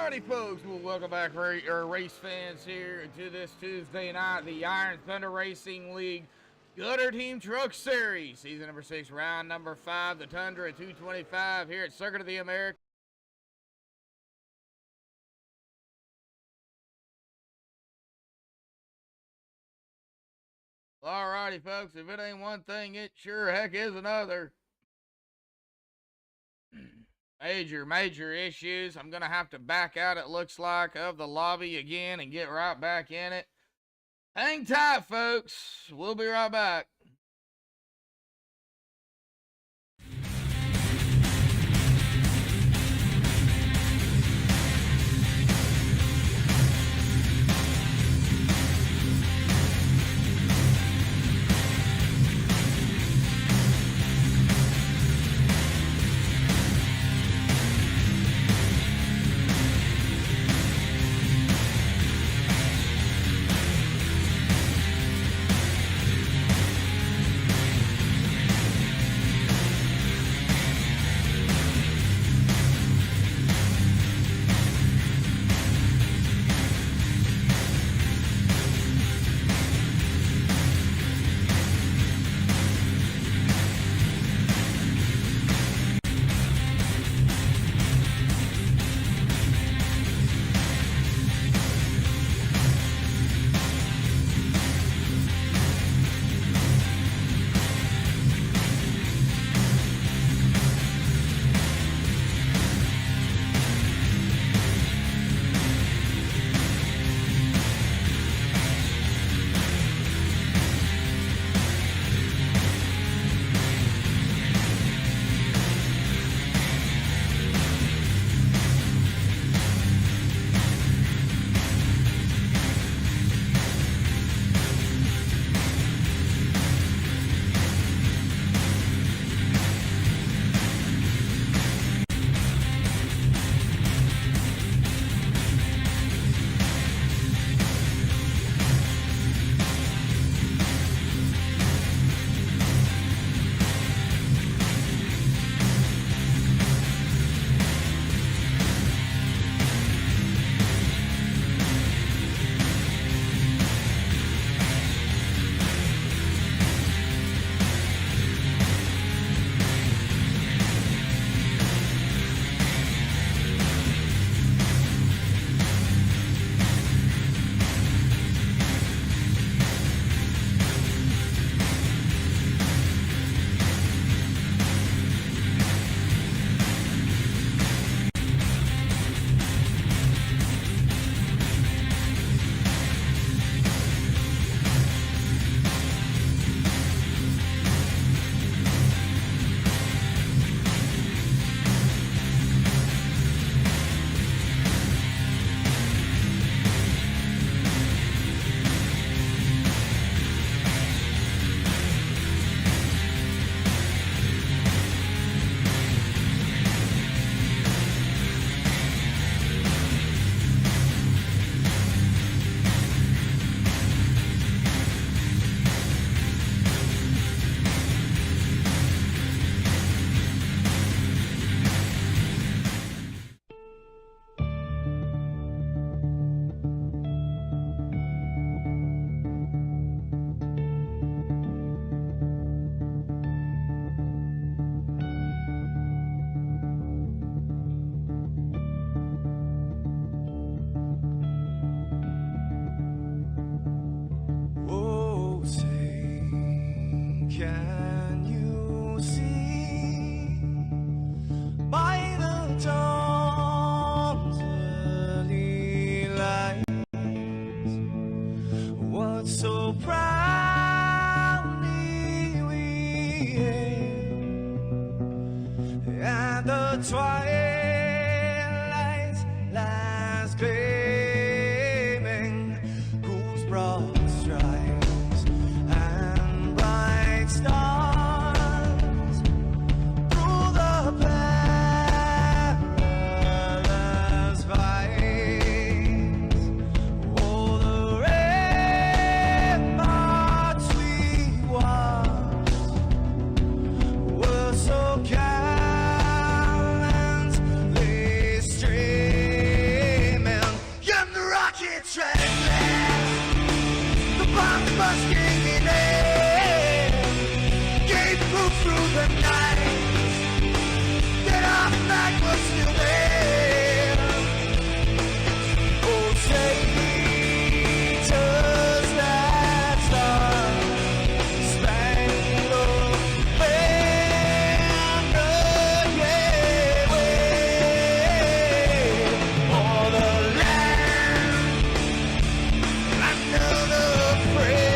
Alrighty, folks. Well, welcome back, race fans, here to this Tuesday night, the Iron Thunder Racing League Gutter Team Truck Series, season number 6, round number 5, the Tundra at 225 here at Circuit of the Americas. Alrighty, folks. If it ain't one thing, it sure heck is another. Major issues. I'm going to have to back out, it looks like, of the lobby again and get right back in it. Hang tight, folks. We'll be right back. Twilight's last gleaming, whose broad stripes and bright stars through the perilous fights. Oh, the ramparts we watched were so calm. They stray through the night that our flag was still there. Oh, say, does that star-spangled banner yet wave o'er the land of the free?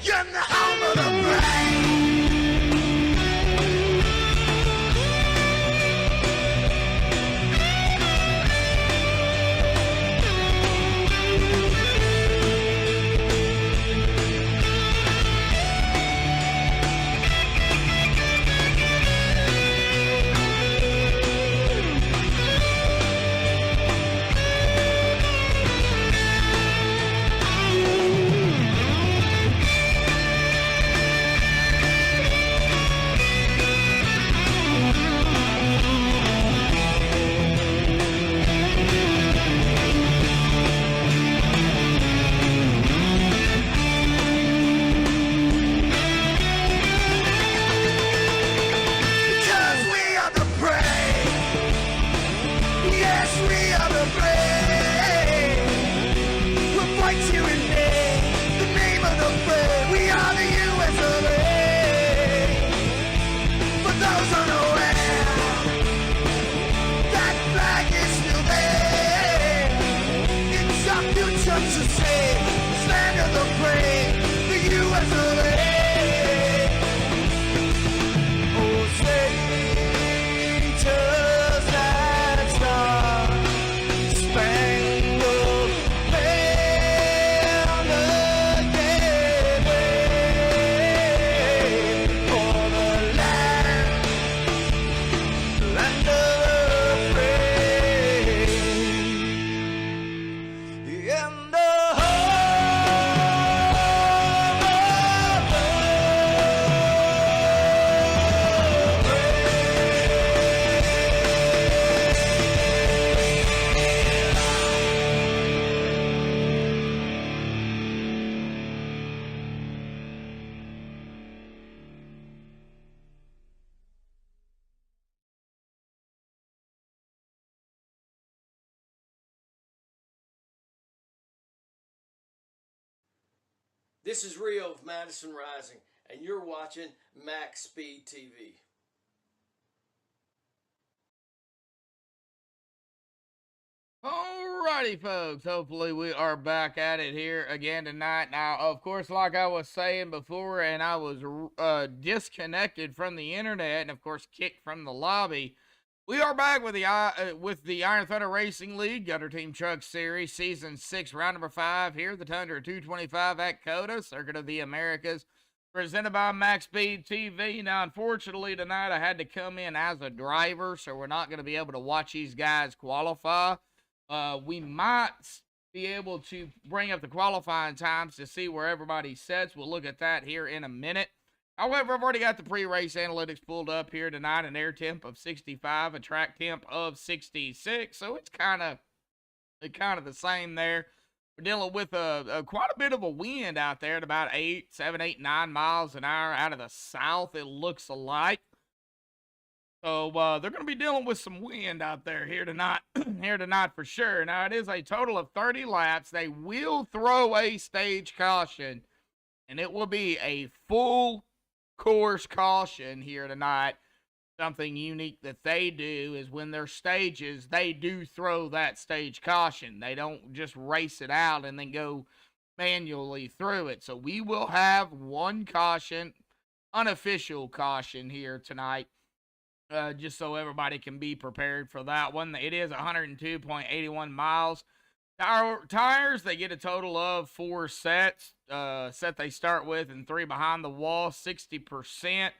You're the home of the brave. Because we are the brave. Yes, we are the brave. We'll fight you in the name of the brave. We are the US of A. For those unaware, that flag is still there. It's our future to save. Stand of the brave, the US of A. Oh, say, does that star-spangled banner yet wave o'er the land of the free? In the This is Rio of Madison Rising, and you're watching MaxspeedTV. Alrighty, folks. Hopefully, we are back at it here again tonight. Now, of course, like I was saying before, and I was disconnected from the internet, and of course, kicked from the lobby. We are back with the Iron Thunder Racing League Gutter Team Truck Series Season 6, Round Number 5 here, the Tundra 225 at COTA, Circuit of the Americas, presented by MaxspeedTV. Now, unfortunately, tonight I had to come in as a driver, so we're not going to be able to watch these guys qualify. We might be able to bring up the qualifying times to see where everybody sets. We'll look at that here in a minute. However, I've already got the pre-race analytics pulled up here tonight. An air temp of 65, a track temp of 66. So it's kind of the same there. We're dealing with quite a bit of a wind out there at about 7, 8, 9 miles an hour out of the south, it looks like. So they're going to be dealing with some wind out there here tonight, for sure. Now, it is a total of 30 laps. They will throw a stage caution, and it will be a full course caution here tonight. Something unique that they do is when they're stages, they do throw that stage caution. They don't just race it out and then go manually through it. So we will have one caution, unofficial caution here tonight, just so everybody can be prepared for that one. It is 102.81 miles. Tires, they get a total of 4 sets. Set they start with and 3 behind the wall, 60%.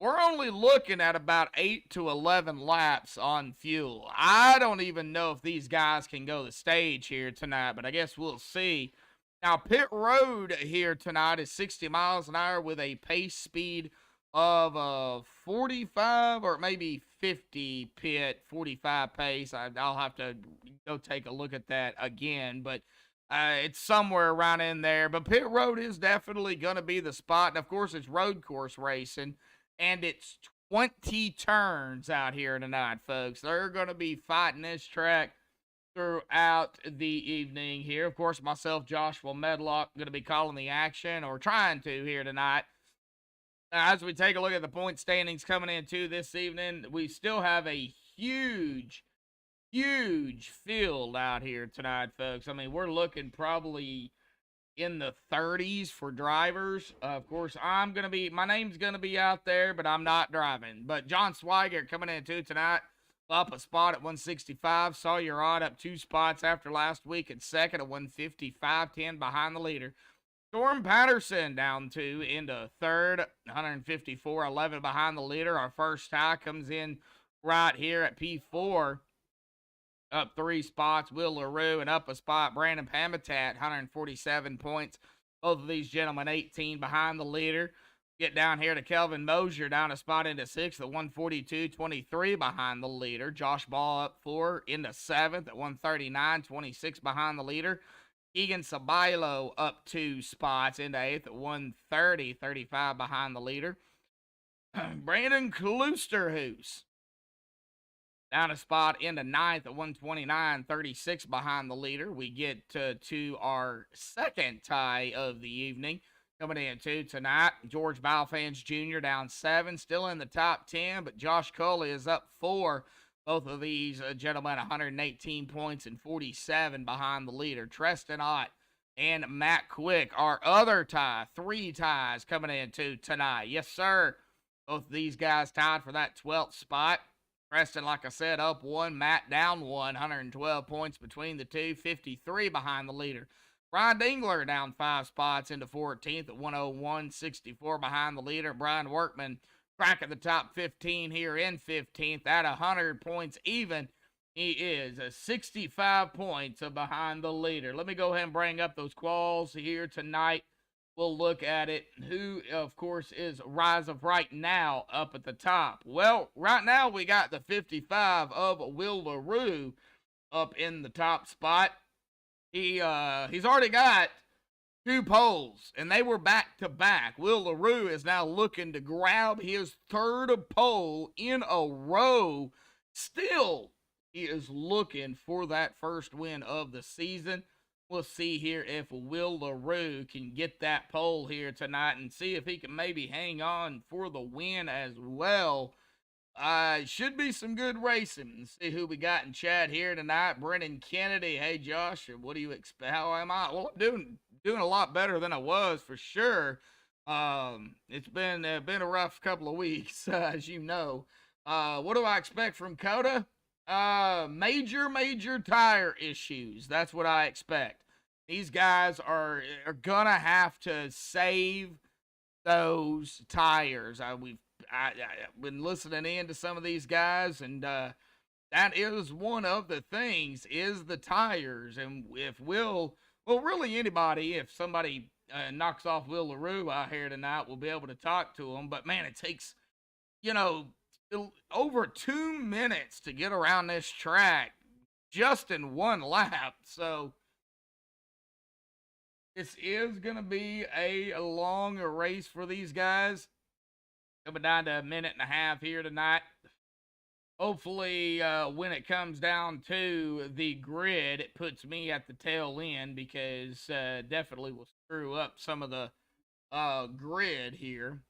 We're only looking at about 8 to 11 laps on fuel. I don't even know if these guys can go the stage here tonight, but I guess we'll see. Now, pit road here tonight is 60 miles an hour with a pace speed of 45 or maybe 50 pit, 45 pace. I'll have to go take a look at that again, but it's somewhere around in there. But pit road is definitely going to be the spot. And, of course, it's road course racing. and it's 20 turns out here tonight, folks. They're going to be fighting this track throughout the evening here. Of course, myself, Joshua Medlock, going to be calling the action, or trying to here tonight. Now, as we take a look at the point standings coming into this evening, we still have a huge field out here tonight, folks. I mean, we're looking probably in the 30s for drivers. Of course, my name's going to be out there, but I'm not driving. But John Swigert coming into tonight, up a spot at 165. Sawyer Rod up 2 spots after last week at second at 155.10 behind the leader. Storm Patterson down 2 into third, 154.11 behind the leader. Our first tie comes in right here at P4. Up 3 spots, Will LaRue, and up a spot, Brandon Pamitat, 147 points. Both of these gentlemen 18 behind the leader. Get down here to Kelvin Mosier, down a spot into 6th at 142.23 behind the leader. Josh Ball up 4 into 7th at 139.26 behind the leader. Egan Sabailo up 2 spots into 8th at 130.35 behind the leader. Brandon Kloosterhoos down a spot into 9th at 129.36 behind the leader. We get to our second tie of the evening. Coming into tonight, George Balfans Jr. down 7, still in the top 10, but Josh Coley is up 4. Both of these gentlemen 118 points and 47 behind the leader. Treston Ott and Matt Quick, our other tie. 3 ties coming into tonight. Yes, sir. Both of these guys tied for that 12th spot. Preston, like I said, up 1. Matt down 1. 112 points between the two. 53 behind the leader. Brian Dingler down 5 spots into 14th at 101.64 behind the leader. Brian Workman cracking the top 15 here in 15th at 100 points even. He is 65 points behind the leader. Let me go ahead and bring up those quals here tonight. We'll look at it. Who, of course, is rise of right now up at the top? Well, right now we got the 55 of Will LaRue up in the top spot. He's already got 2 poles, and they were back to back. Will LaRue is now looking to grab his 3rd pole in a row. Still, he is looking for that first win of the season. We'll see here if Will LaRue can get that pole here tonight and see if he can maybe hang on for the win as well. Should be some good racing. Let's see who we got in chat here tonight. Brennan Kennedy. Hey, Josh, what do you expect? How am I? Well, I'm doing a lot better than I was for sure. It's been a rough couple of weeks, as you know. What do I expect from COTA? Major tire issues. That's what I expect. These guys are gonna have to save those tires. I've been listening in to some of these guys, and that is one of the things, is the tires. And if really anybody, if somebody knocks off Will LaRue out here tonight, we'll be able to talk to him. But man, it takes, over 2 minutes to get around this track just in 1 lap. So this is going to be a long race for these guys. Coming down to 1.5 minutes here tonight. Hopefully, when it comes down to the grid, it puts me at the tail end, because definitely will screw up some of the grid here.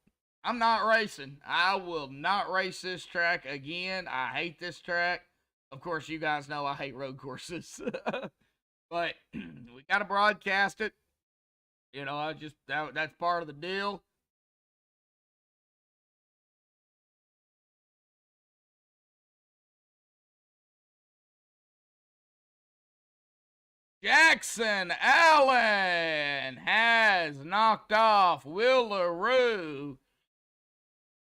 I'm not racing. I will not race this track again. I hate this track. Of course, you guys know I hate road courses. But we got to broadcast it. That's part of the deal. Jackson Allen has knocked off Will LaRue.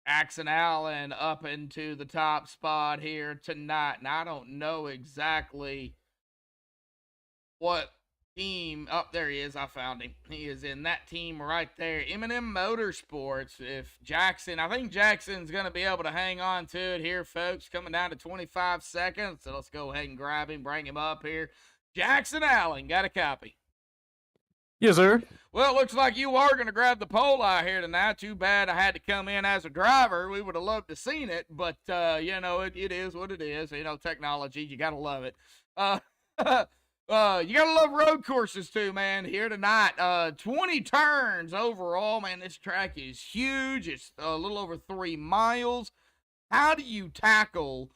Jackson Allen up into the top spot here tonight. Now, I don't know exactly what team. Oh, there he is. I found him. He is in that team right there. M&M Motorsports. I think Jackson's going to be able to hang on to it here, folks. Coming down to 25 seconds. So let's go ahead and grab him, bring him up here. Jackson Allen, got a copy? Yes, sir. Well, it looks like you are going to grab the pole out here tonight. Too bad I had to come in as a driver. We would have loved to seen it, but, you know, it is what it is. You know, technology, you got to love it. You got to love road courses too, man, here tonight. 20 turns overall, man. This track is huge. It's a little over 3 miles. How do you tackle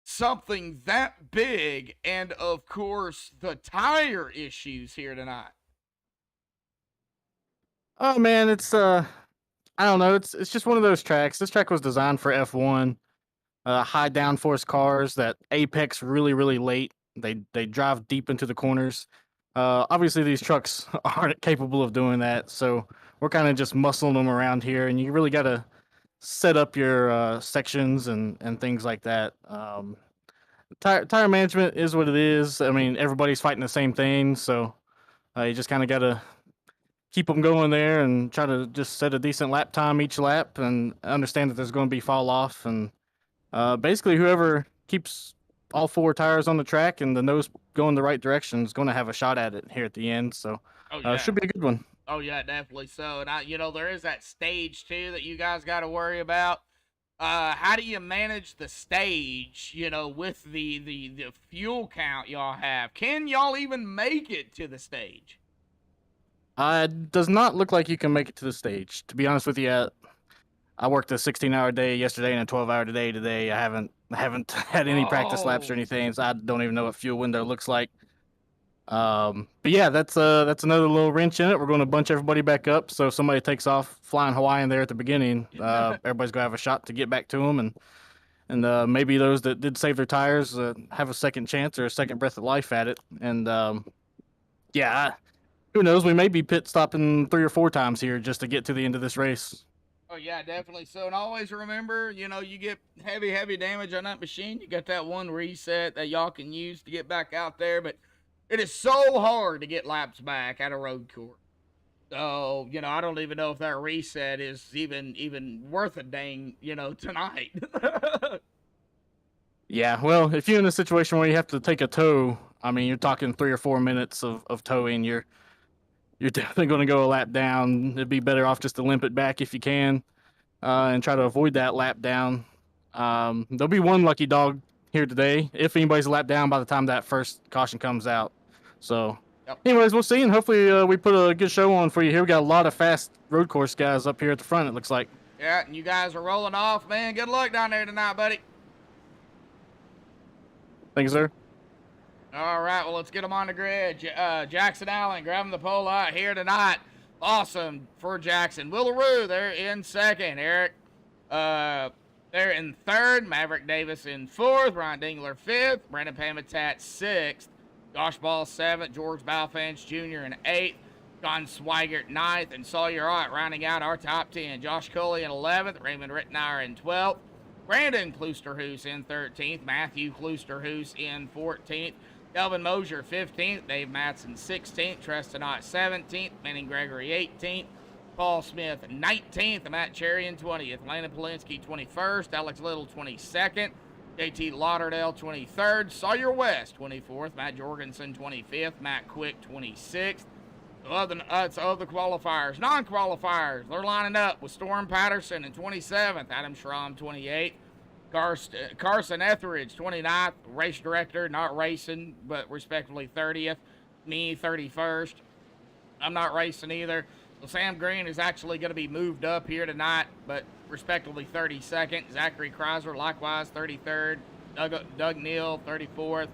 something that big? And, of course, the tire issues here tonight. Oh man, it's I don't know. It's just one of those tracks. This track was designed for F1, high downforce cars that apex really late. They drive deep into the corners. Obviously, these trucks aren't capable of doing that, so we're kind of just muscling them around here, and you really got to set up your sections and things like that. Tire management is what it is. I mean, everybody's fighting the same thing, so you just kind of got to keep them going there and try to just set a decent lap time each lap and understand that there's going to be fall off. And basically, whoever keeps all 4 tires on the track and the nose going the right direction is going to have a shot at it here at the end. So it should be a good one. Oh, yeah, definitely so. And, you know, there is that stage, too, that you guys got to worry about. How do you manage the stage, you know, with the fuel count y'all have? Can y'all even make it to the stage? It does not look like you can make it to the stage. To be honest with you, I worked a 16-hour day yesterday and a 12-hour day today. I haven't had any practice laps or anything, so I don't even know what fuel window looks like. But yeah, that's another little wrench in it. We're going to bunch everybody back up, so if somebody takes off flying Hawaiian there at the beginning, everybody's gonna have a shot to get back to them, and maybe those that did save their tires have a second chance or a second breath of life at it. And who knows? We may be pit stopping 3 or 4 times here just to get to the end of this race. Oh, yeah, definitely so. And always remember, you know, you get heavy damage on that machine. You got that one reset that y'all can use to get back out there. But it is so hard to get laps back at a road course. So, you know, I don't even know if that reset is even worth a dang, you know, tonight. Yeah, well, if you're in a situation where you have to take a tow, I mean, you're talking 3 or 4 minutes of towing. You're definitely going to go a lap down. It'd be better off just to limp it back if you can, and try to avoid that lap down. There'll be one lucky dog here today, if anybody's a lap down by the time that first caution comes out. So, anyways, we'll see, and hopefully we put a good show on for you here. We got a lot of fast road course guys up here at the front, it looks like. Yeah, and you guys are rolling off, man. Good luck down there tonight, buddy. Thank you, sir. All right, well, let's get them on the grid. Jackson Allen grabbing the pole out here tonight. Awesome for Jackson. Willaroo, they're in second. Eric, they're in third. Maverick Davis in fourth. Ryan Dingler fifth. Brandon Pamitat sixth. Josh Ball seventh. George Balfans Jr. in eighth. John Swigert ninth. And Sawyer Ott rounding out our top 10. Josh Coley in 11th. Raymond Rittenauer in 12th. Brandon Klusterhoos in 13th. Matthew Klusterhoos in 14th. Kelvin Mosier 15th, Dave Matson 16th, Treston Ott 17th, Manning Gregory 18th, Paul Smith 19th, Matt Cherry in 20th, Landon Polinsky 21st, Alex Little 22nd, JT Lauderdale 23rd, Sawyer West 24th, Matt Jorgensen 25th, Matt Quick 26th. It's of the qualifiers. Non-qualifiers, they're lining up with Storm Patterson in 27th, Adam Schramm 28th, Carson Etheridge, 29th, race director, not racing, but respectively 30th. Me, 31st. I'm not racing either. So Sam Green is actually going to be moved up here tonight, but respectively 32nd. Zachary Chrysler, likewise, 33rd. Doug Neal, 34th.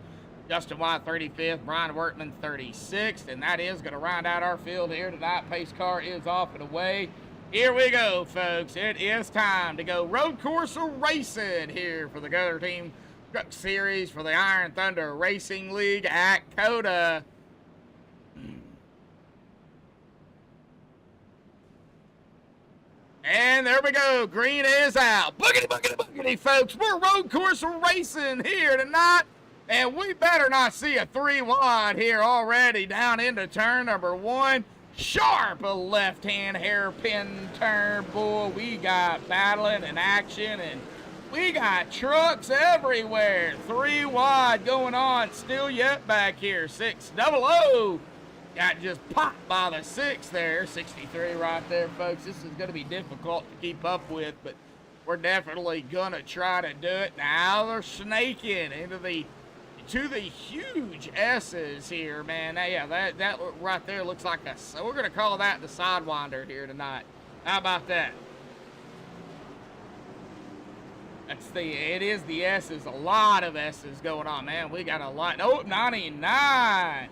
Justin White, 35th. Brian Workman, 36th. And that is going to round out our field here tonight. Pace car is off and away. Here we go, folks. It is time to go road course racing here for the Gutter Team Truck Series for the Iron Thunder Racing League at COTA. And there we go. Green is out. Boogity, boogity, boogity, folks. We're road course racing here tonight. And we better not see a 3 wide here already down into turn number 1. Sharp a left-hand hairpin turn, boy. We got battling and action, and we got trucks everywhere. 3 wide going on still yet back here. 600 got just popped by the 6 there. 63 right there, folks. This is going to be difficult to keep up with, but we're definitely going to try to do it. Now they're snaking to the huge S's here, man. Yeah, that right there looks like a, so we're going to call that the Sidewinder here tonight. How about that? It is the S's, a lot of S's going on, man. We got a lot. Oh, 99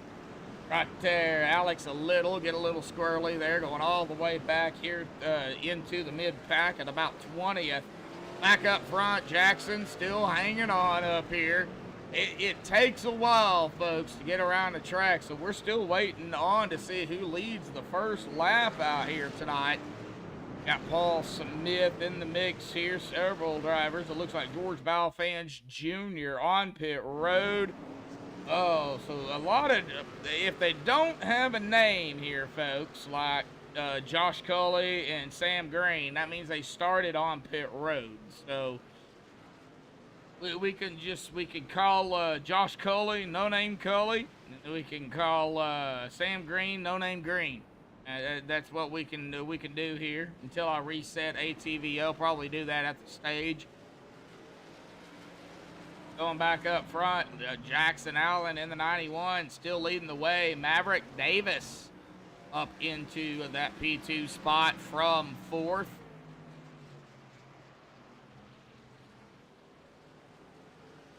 right there. Alex get a little squirrely there, going all the way back here into the mid pack at about 20th. Back up front, Jackson still hanging on up here. It takes a while, folks, to get around the track, so we're still waiting on to see who leads the first lap out here tonight. Got Paul Smith in the mix here, several drivers. It looks like George Balfans Jr. on pit road. Oh, so a lot of, if they don't have a name here, folks, like Josh Culley and Sam Green, that means they started on pit road. So we can call Josh Culley, no name Culley. We can call Sam Green, no name Green. That's what we can do here until I reset ATV. I'll probably do that at the stage. Going back up front, Jackson Allen in the 91, still leading the way. Maverick Davis up into that P2 spot from 4th.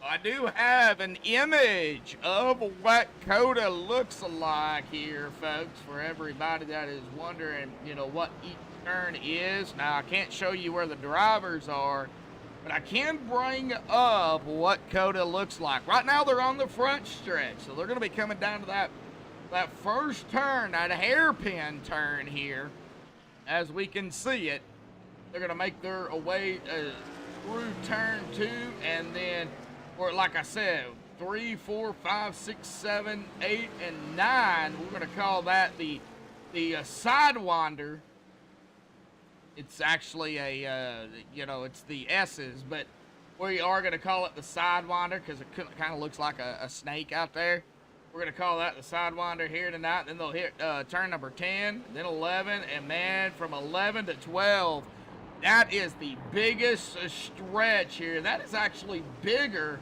I do have an image of what COTA looks like here, folks, for everybody that is wondering, you know, what each turn is. Now, I can't show you where the drivers are, but I can bring up what COTA looks like. Right now, they're on the front stretch, so they're going to be coming down to that first turn, that hairpin turn here. As we can see it, they're going to make their way through turn 2, and then, or like I said, 3, 4, 5, 6, 7, 8, and 9. We're going to call that the Sidewinder. It's actually a, it's the S's, but we are going to call it the Sidewinder because it kind of looks like a snake out there. We're going to call that the Sidewinder here tonight. Then they'll hit turn number 10, then 11, and man, from 11 to 12, that is the biggest stretch here. That is actually bigger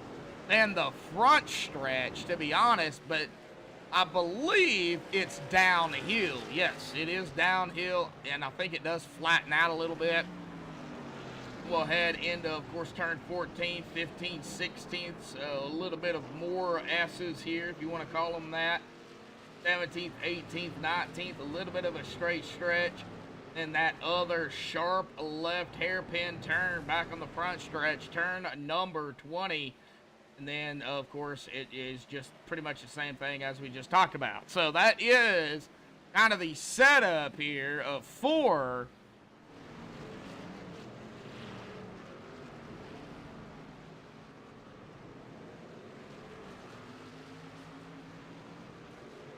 than the front stretch, to be honest, but I believe it's downhill. Yes, it is downhill, and I think it does flatten out a little bit. We'll head into, of course, turn 14, 15, 16, so a little bit of more S's here, if you want to call them that. 17th, 18th, 19th, a little bit of a straight stretch. And that other sharp left hairpin turn back on the front stretch, turn number 20. And then, of course, it is just pretty much the same thing as we just talked about. So that is kind of the setup here of 4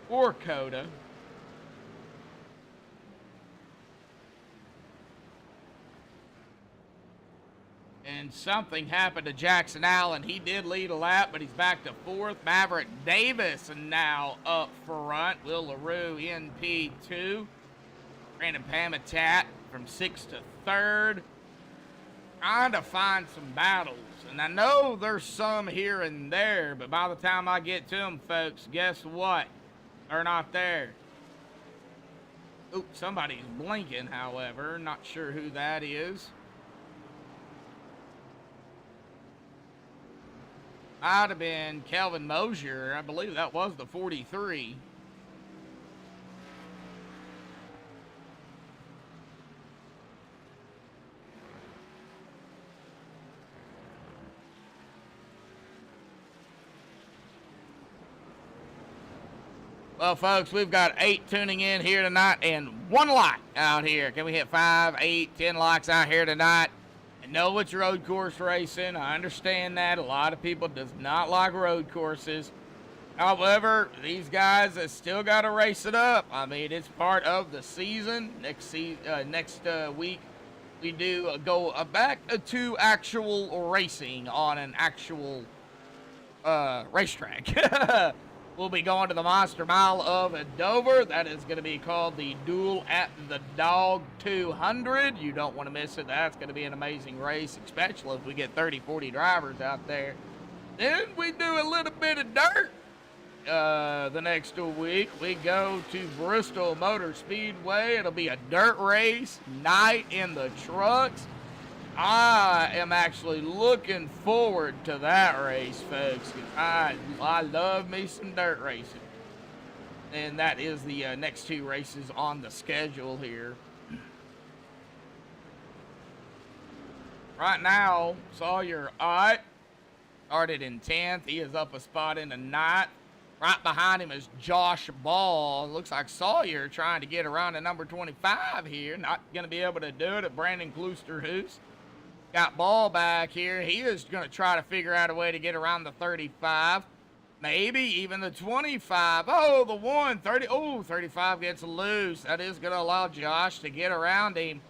for COTA. And something happened to Jackson Allen. He did lead a lap, but he's back to 4th. Maverick Davis now up front. Will LaRue in P2. Brandon Pamitat from 6th to 3rd. Trying to find some battles. And I know there's some here and there, but by the time I get to them, folks, guess what? They're not there. Oop, somebody's blinking, however. Not sure who that is. Might have been Kelvin Mosier. I believe that was the 43. Well, folks, we've got 8 tuning in here tonight and 1 like out here. Can we hit 5, 8, 10 likes out here tonight? Know it's road course racing. I understand that. A lot of people does not like road courses. However, these guys have still got to race it up. I mean, it's part of the season. Next week, we do go back to actual racing on an actual racetrack. We'll be going to the Monster Mile of Dover. That is going to be called the Duel at the Dog 200. You don't want to miss it. That's going to be an amazing race, especially if we get 30, 40 drivers out there. Then we do a little bit of dirt. The next week, we go to Bristol Motor Speedway. It'll be a dirt race, night in the trucks. I am actually looking forward to that race, folks. I love me some dirt racing. And that is the next two races on the schedule here. Right now, Sawyer Ott started in 10th. He is up a spot in the 9th. Right behind him is Josh Ball. Looks like Sawyer trying to get around to number 25 here. Not going to be able to do it at Brandon Kloosterhoos. Got Ball back here. He is going to try to figure out a way to get around the 35. Maybe even the 25. Oh, the 30. Oh, 35 gets loose. That is going to allow Josh to get around him.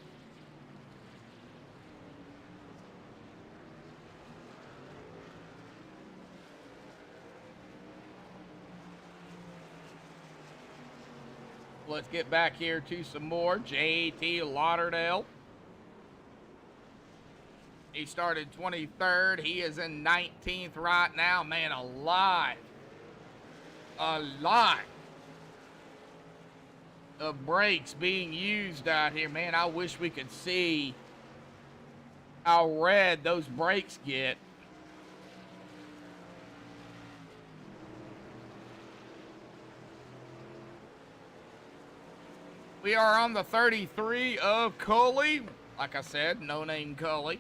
Let's get back here to some more. J.T. Lauderdale. He started 23rd. He is in 19th right now. Man, a lot of brakes being used out here. Man, I wish we could see how red those brakes get. We are on the 33 of Cully. Like I said, no name Cully.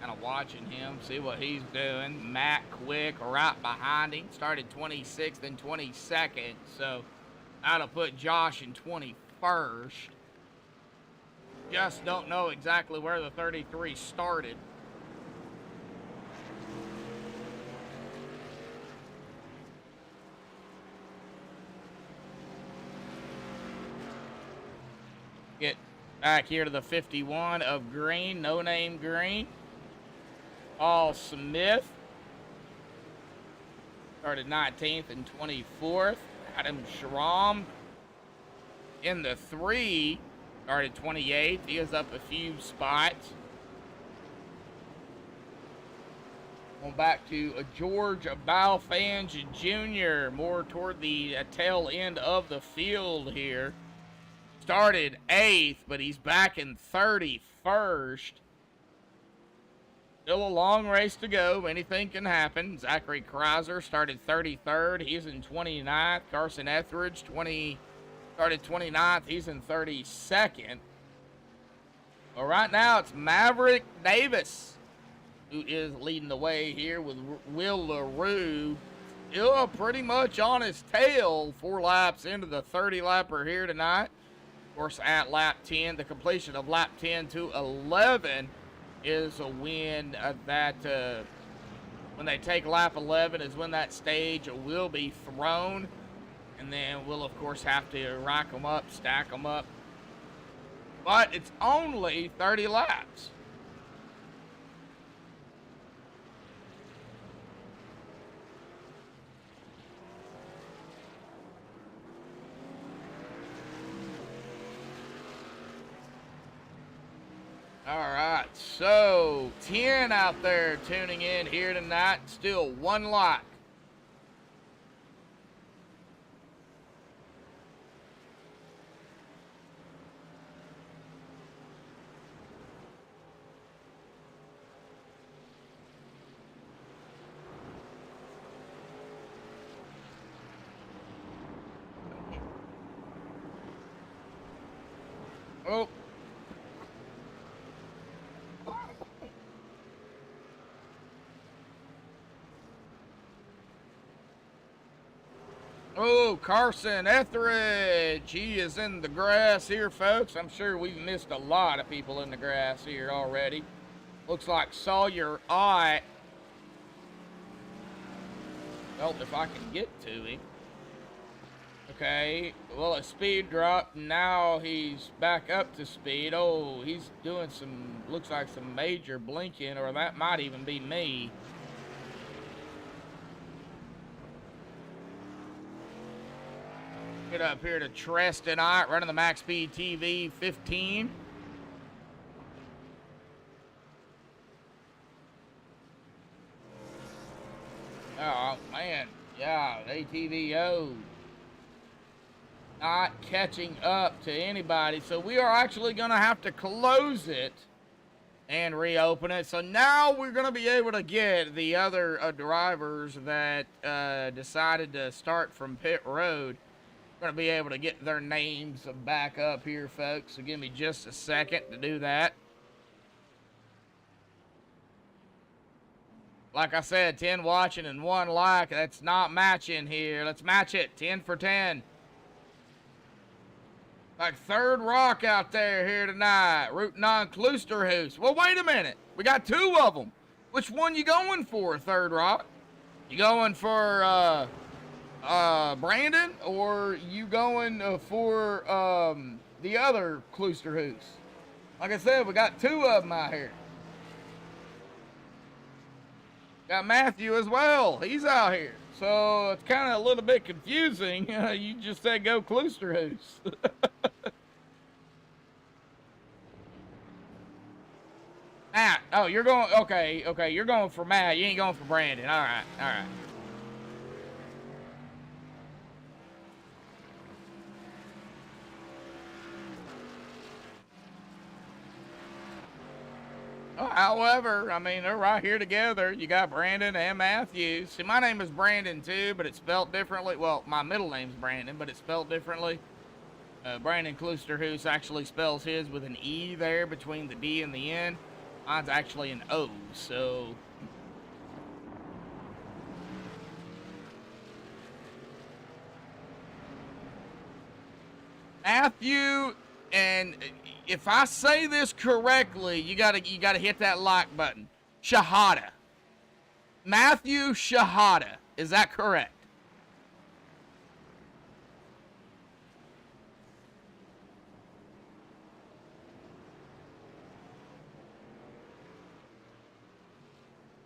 Kind of watching him, see what he's doing. Matt Quick right behind him. Started 26th and 22nd, so that'll put Josh in 21st. Just don't know exactly where the 33 started. Get back here to the 51 of Green, no name Green. Paul Smith started 19th and 24th. Adam Schramm in the 3 started 28th. He is up a few spots. Going back to George Balfange Jr., more toward the tail end of the field here. Started 8th, but he's back in 31st. Still a long race to go. Anything can happen. Zachary Kreiser started 33rd. He's in 29th. Carson Etheridge started 29th. He's in 32nd. Well, right now it's Maverick Davis who is leading the way here with Will LaRue. Still pretty much on his tail. 4 laps into the 30-lapper here tonight. Of course, at lap 10, the completion of lap 10 to 11 is a win that when they take lap 11 is when that stage will be thrown, and then we'll of course have to rack them up, stack them up, but it's only 30 laps. All right, so 10 out there tuning in here tonight. Still 1 like. Oh. Oh, Carson Etheridge. He is in the grass here, folks. I'm sure we've missed a lot of people in the grass here already. Looks like Sawyer Ott Well, if I can get to him. Okay, well, a speed drop. Now he's back up to speed. Oh, he's doing some, looks like some major blinking, or that might even be me. Get up here to Trest tonight, running the MaxspeedTV 15. Oh, man. Yeah, ATVO. Not catching up to anybody. So we are actually going to have to close it and reopen it. So now we're going to be able to get the other drivers that decided to start from pit road. We're going to be able to get their names back up here, folks. So give me just a second to do that. Like I said, 10 watching and 1 like. That's not matching here. Let's match it. 10 for 10. Like Third Rock out there here tonight. Rooting on Kloosterhoos. Well, wait a minute. We got 2 of them. Which one you going for, Third Rock? You going for Brandon, or you going for the other Kloosterhoos? Like I said, we got 2 of them out here. Got Matthew as well. He's out here. So it's kind of a little bit confusing. You just said go Kloosterhoos. Matt. Oh, you're going. Okay. You're going for Matt. You ain't going for Brandon. All right. However, I mean, they're right here together. You got Brandon and Matthew. See, my name is Brandon too, but it's spelled differently. Well, my middle name's Brandon, but it's spelled differently. Brandon Kloosterhoos actually spells his with an E there between the D and the N. Mine's actually an O, so... Matthew, and if I say this correctly, you gotta hit that like button. Shahada. Matthew Shahada. Is that correct?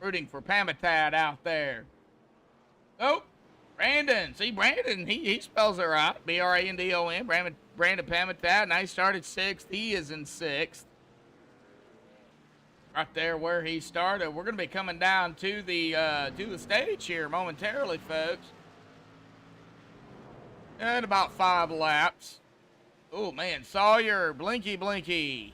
Rooting for Pamatad out there. Oh, Brandon. See, Brandon, he spells it right. B-R-A-N-D-O-N. Brandon Pamatad. Now he started 6th. He is in 6th. Right there where he started. We're going to be coming down to the stage here momentarily, folks. In about 5 laps. Oh, man. Sawyer. Blinky, blinky.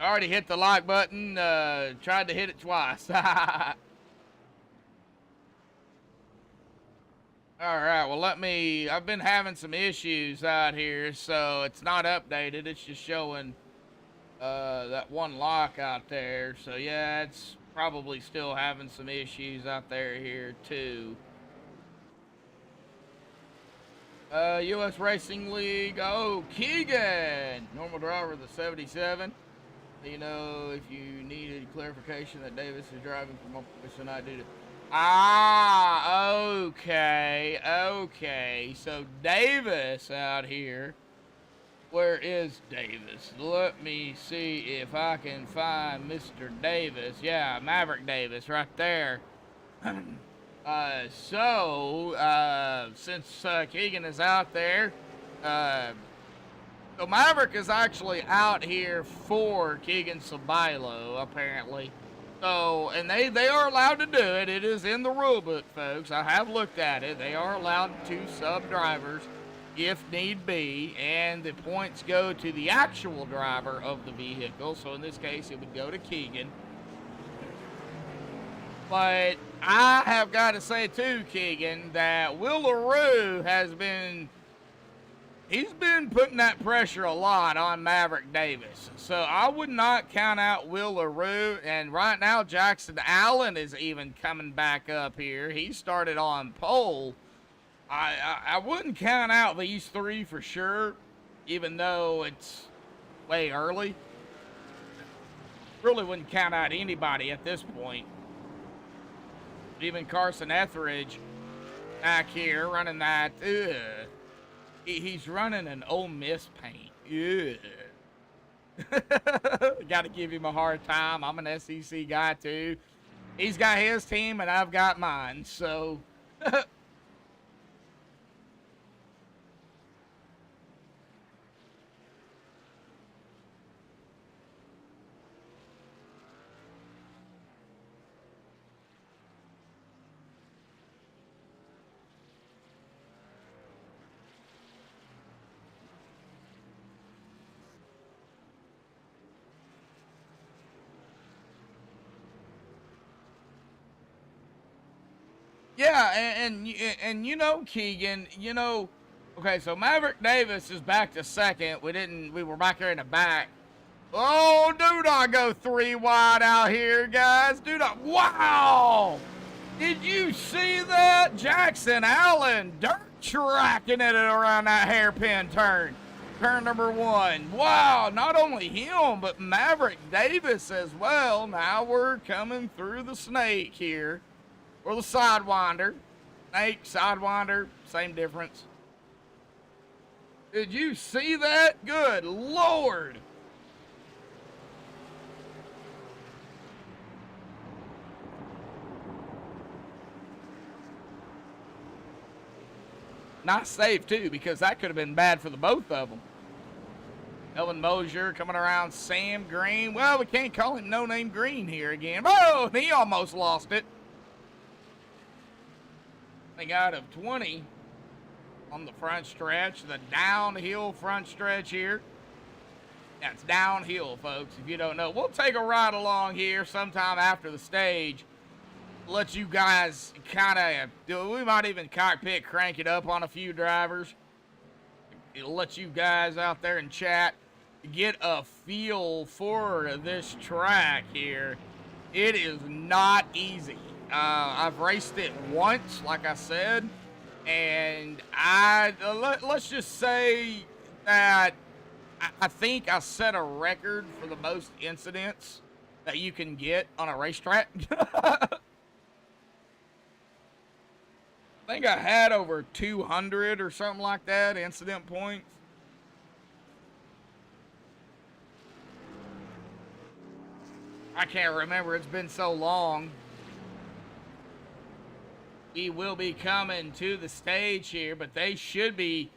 Already hit the like button. Tried to hit it twice. Alright, well I've been having some issues out here, so it's not updated. It's just showing that 1 lock out there. So yeah, it's probably still having some issues out there here too. U.S. Racing League. Oh, Keegan! Normal driver of the 77. You know, if you needed clarification that Davis is driving from Operation I do. Ah, okay. So Davis out here. Where is Davis? Let me see if I can find Mr. Davis. Yeah, Maverick Davis right there. Since Keegan is out there, so Maverick is actually out here for Keegan Sabilo, apparently. So, and they are allowed to do it. It is in the rule book, folks. I have looked at it. They are allowed to sub drivers if need be, and the points go to the actual driver of the vehicle. So in this case, it would go to Keegan. But I have got to say too, Keegan, that Will LaRue he's been putting that pressure a lot on Maverick Davis. So I would not count out Will LaRue. And right now, Jackson Allen is even coming back up here. He started on pole. I wouldn't count out these 3 for sure, even though it's way early. really wouldn't count out anybody at this point. Even Carson Etheridge back here running that. He's running an Ole Miss paint. Got to give him a hard time. I'm an SEC guy too. He's got his team and I've got mine. So yeah, and you know, Keegan, you know, okay, so Maverick Davis is back to second. We were back here in the back. Oh, do not go 3 wide out here, guys. Do not. Wow! Did you see that? Jackson Allen dirt tracking it around that hairpin turn. Turn number 1. Wow, not only him, but Maverick Davis as well. Now we're coming through the snake here. Or the Sidewinder. Snake, Sidewinder, same difference. Did you see that? Good Lord. Nice save, too, because that could have been bad for the both of them. Elvin Mosier coming around Sam Green. Well, we can't call him No Name Green here again. Oh, he almost lost it. Out of 20 on the front stretch, the downhill front stretch here. That's downhill, folks, if you don't know. We'll take a ride along here sometime after the stage. Let you guys kind of, we might even cockpit crank it up on a few drivers. It'll let you guys out there in chat get a feel for this track here. It is not easy. I've raced it once, like I said, and let's just say that I think I set a record for the most incidents that you can get on a racetrack. I think I had over 200 or something like that incident points. I can't remember, it's been so long. We will be coming to the stage here, but they should be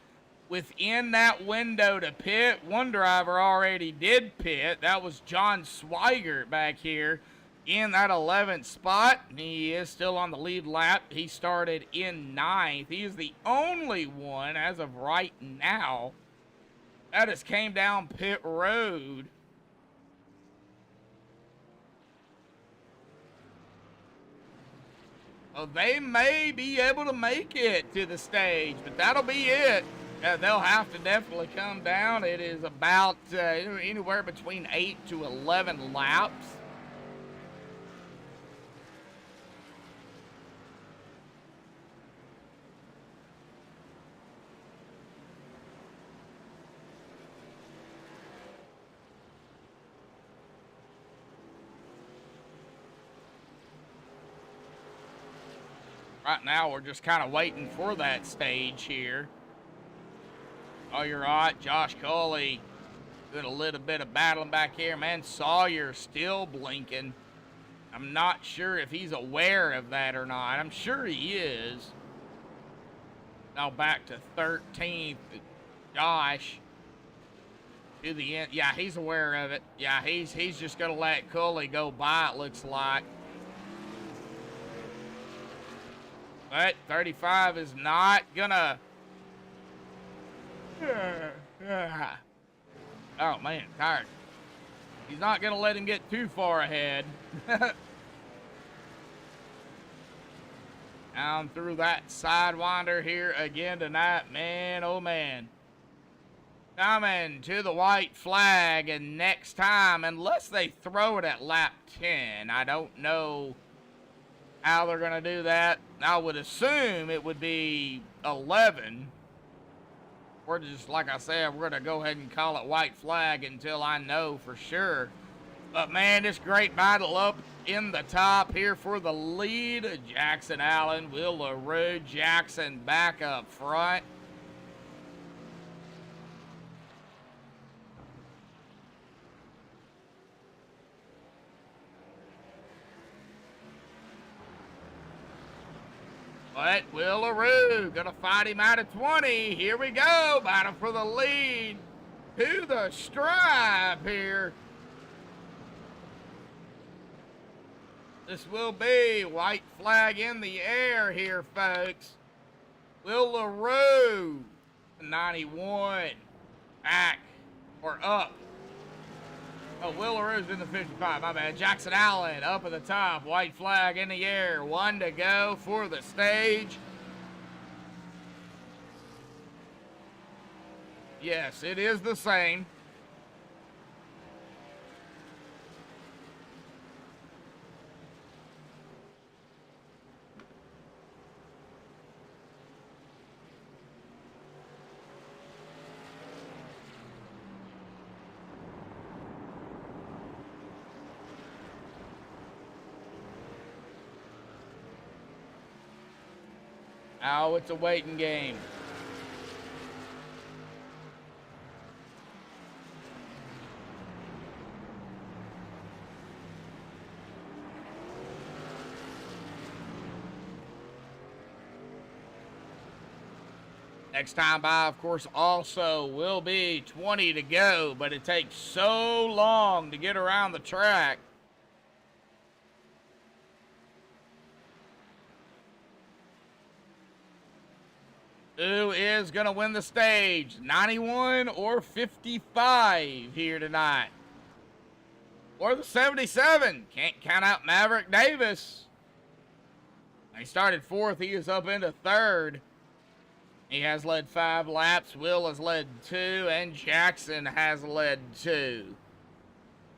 within that window to pit. One driver already did pit. That was John Swigert back here in that 11th spot. He is still on the lead lap. He started in 9th. He is the only one as of right now that has came down pit road. Well, they may be able to make it to the stage, but that'll be it. They'll have to definitely come down. It is about anywhere between 8 to 11 laps. Right now, we're just kind of waiting for that stage here. Oh, you're right. Josh Coley doing a little bit of battling back here. Man, Sawyer still blinking. I'm not sure if he's aware of that or not. I'm sure he is. Now back to 13th. Josh to the end. Yeah, he's aware of it. Yeah, he's just going to let Coley go by, it looks like. But 35 is not gonna. Oh man, tired. He's not gonna let him get too far ahead. Down through that Sidewinder here again tonight, man. Oh man. Coming to the white flag, and next time, unless they throw it at lap 10, I don't know how they're going to do that. I would assume it would be 11. We're just, like I said, we're going to go ahead and call it white flag until I know for sure. But man, this great battle up in the top here for the lead. Jackson Allen, Will LaRue, Jackson back up front. But Will LaRue gonna fight him out of 20. Here we go. Battle for the lead. To the stripe here. This will be white flag in the air here, folks. Will LaRue, 91. Back or up. Oh, Will LaRue's in the 55, my bad. Jackson Allen up at the top. White flag in the air. 1 to go for the stage. Yes, it is the same. Oh, it's a waiting game. Next time by, of course, also will be 20 to go, but it takes so long to get around the track. Who is going to win the stage? 91 or 55 here tonight? Or the 77. Can't count out Maverick Davis. He started fourth. He is up into third. He has led 5 laps. Will has led 2. And Jackson has led 2.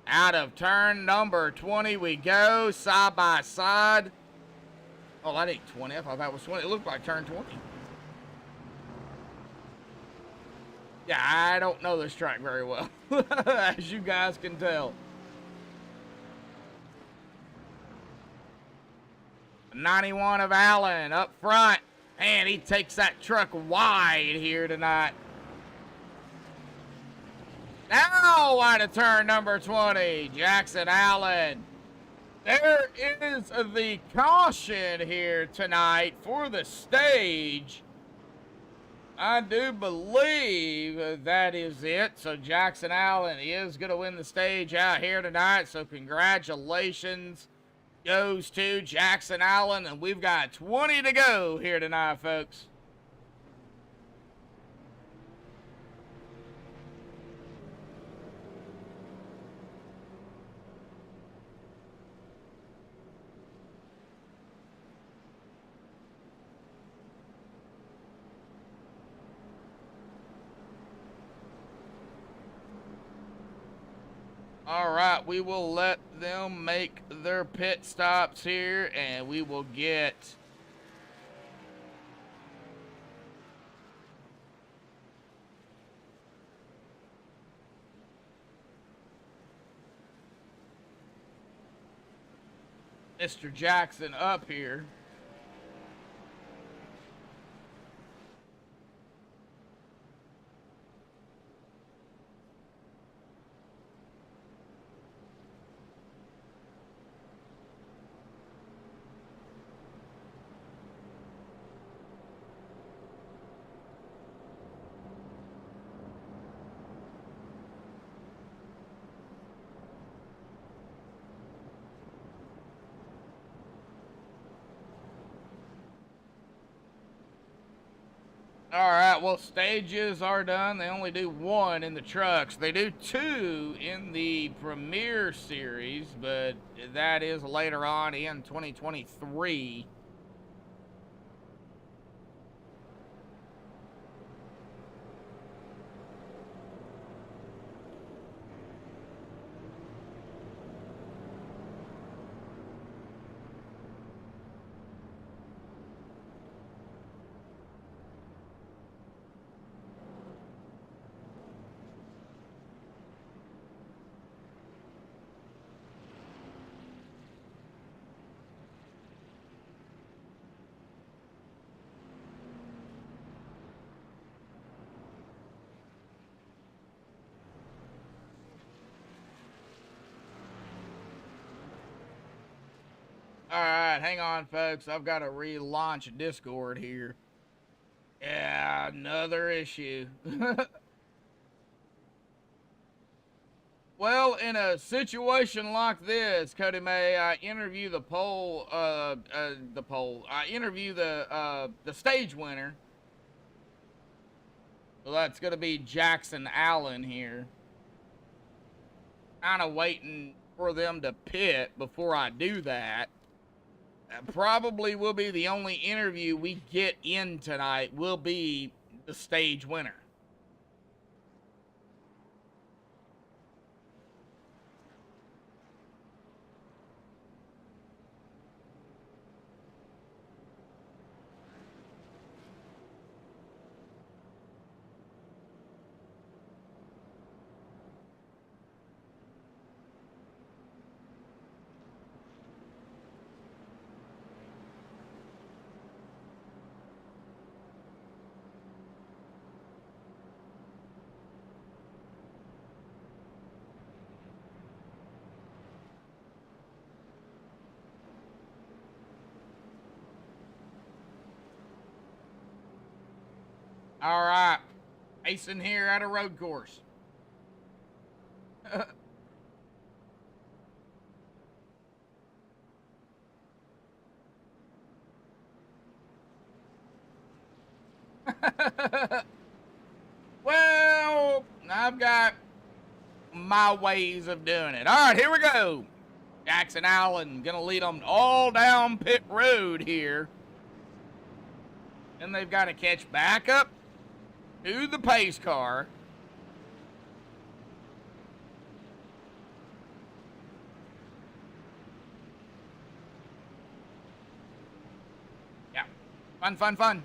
Out of turn number 20 we go. Side by side. Oh, that ain't 20. I thought that was 20. It looked like turn 20. Yeah, I don't know this track very well, as you guys can tell. 91 of Allen up front. And he takes that truck wide here tonight. Now wide of turn number 20, Jackson Allen. There is the caution here tonight for the stage. I do believe that is it. So Jackson Allen is going to win the stage out here tonight. So congratulations goes to Jackson Allen. And we've got 20 to go here tonight, folks. All right, we will let them make their pit stops here, and we will get Mr. Jackson up here. All right, well, stages are done. They only do 1 in the trucks. They do 2 in the Premier Series, but that is later on in 2023. All right, hang on, folks. I've got to relaunch Discord here. Yeah, another issue. Well, in a situation like this, Cody May, I interview the I interview the stage winner. So that's gonna be Jackson Allen here. Kind of waiting for them to pit before I do that. Probably will be the only interview we get in tonight. Will be the stage winner. All right, Mason here at a road course. Well, I've got my ways of doing it. All right, here we go. Jackson Allen gonna lead them all down pit road here. And they've got to catch back up to the pace car. Yeah, fun.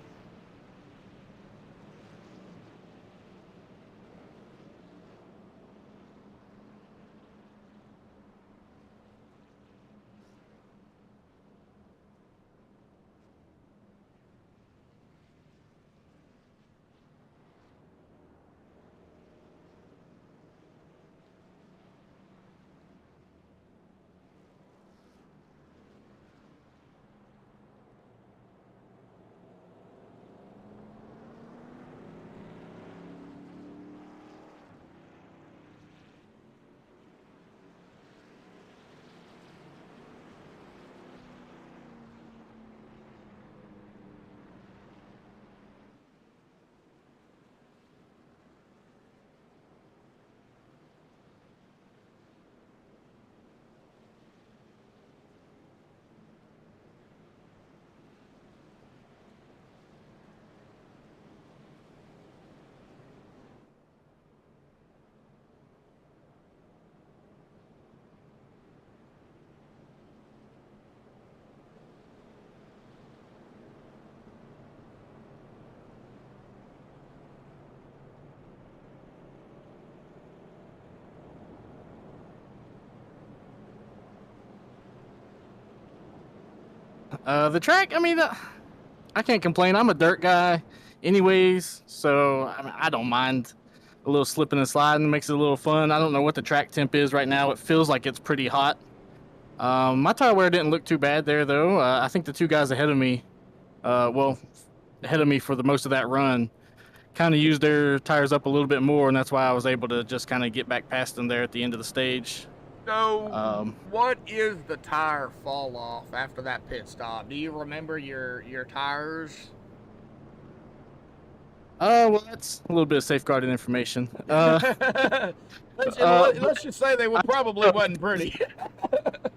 The track, I mean, I can't complain. I'm a dirt guy, anyways, so I mean, I don't mind a little slipping and sliding. It makes it a little fun. I don't know what the track temp is right now. It feels like it's pretty hot. My tire wear didn't look too bad there, though. I think the two guys ahead of me, ahead of me for the most of that run, kind of used their tires up a little bit more, and that's why I was able to just kind of get back past them there at the end of the stage. So, what is the tire fall off after that pit stop? Do you remember your tires? Well, that's a little bit of safeguarding information. Let's just say they were probably wasn't pretty.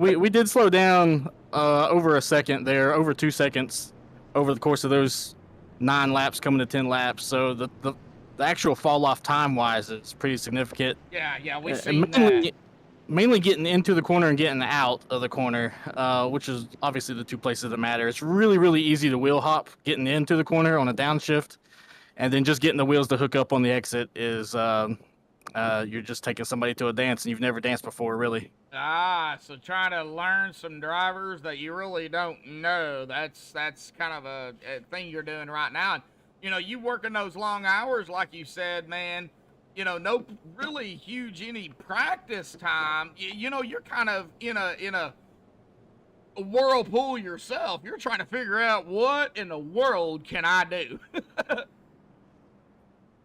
we did slow down over a second there, over 2 seconds, over the course of those 9 laps coming to 10 laps. So the actual fall off time wise is pretty significant. Yeah, we seen that. Mainly getting into the corner and getting out of the corner, which is obviously the two places that matter. It's really easy to wheel hop getting into the corner on a downshift, and then just getting the wheels to hook up on the exit is you're just taking somebody to a dance and you've never danced before, really. So trying to learn some drivers that you really don't know. That's kind of a thing you're doing right now. And, you know, you working those long hours, like you said, man. You know, no really huge any practice time. You know, you're kind of in a whirlpool yourself. You're trying to figure out what in the world can I do.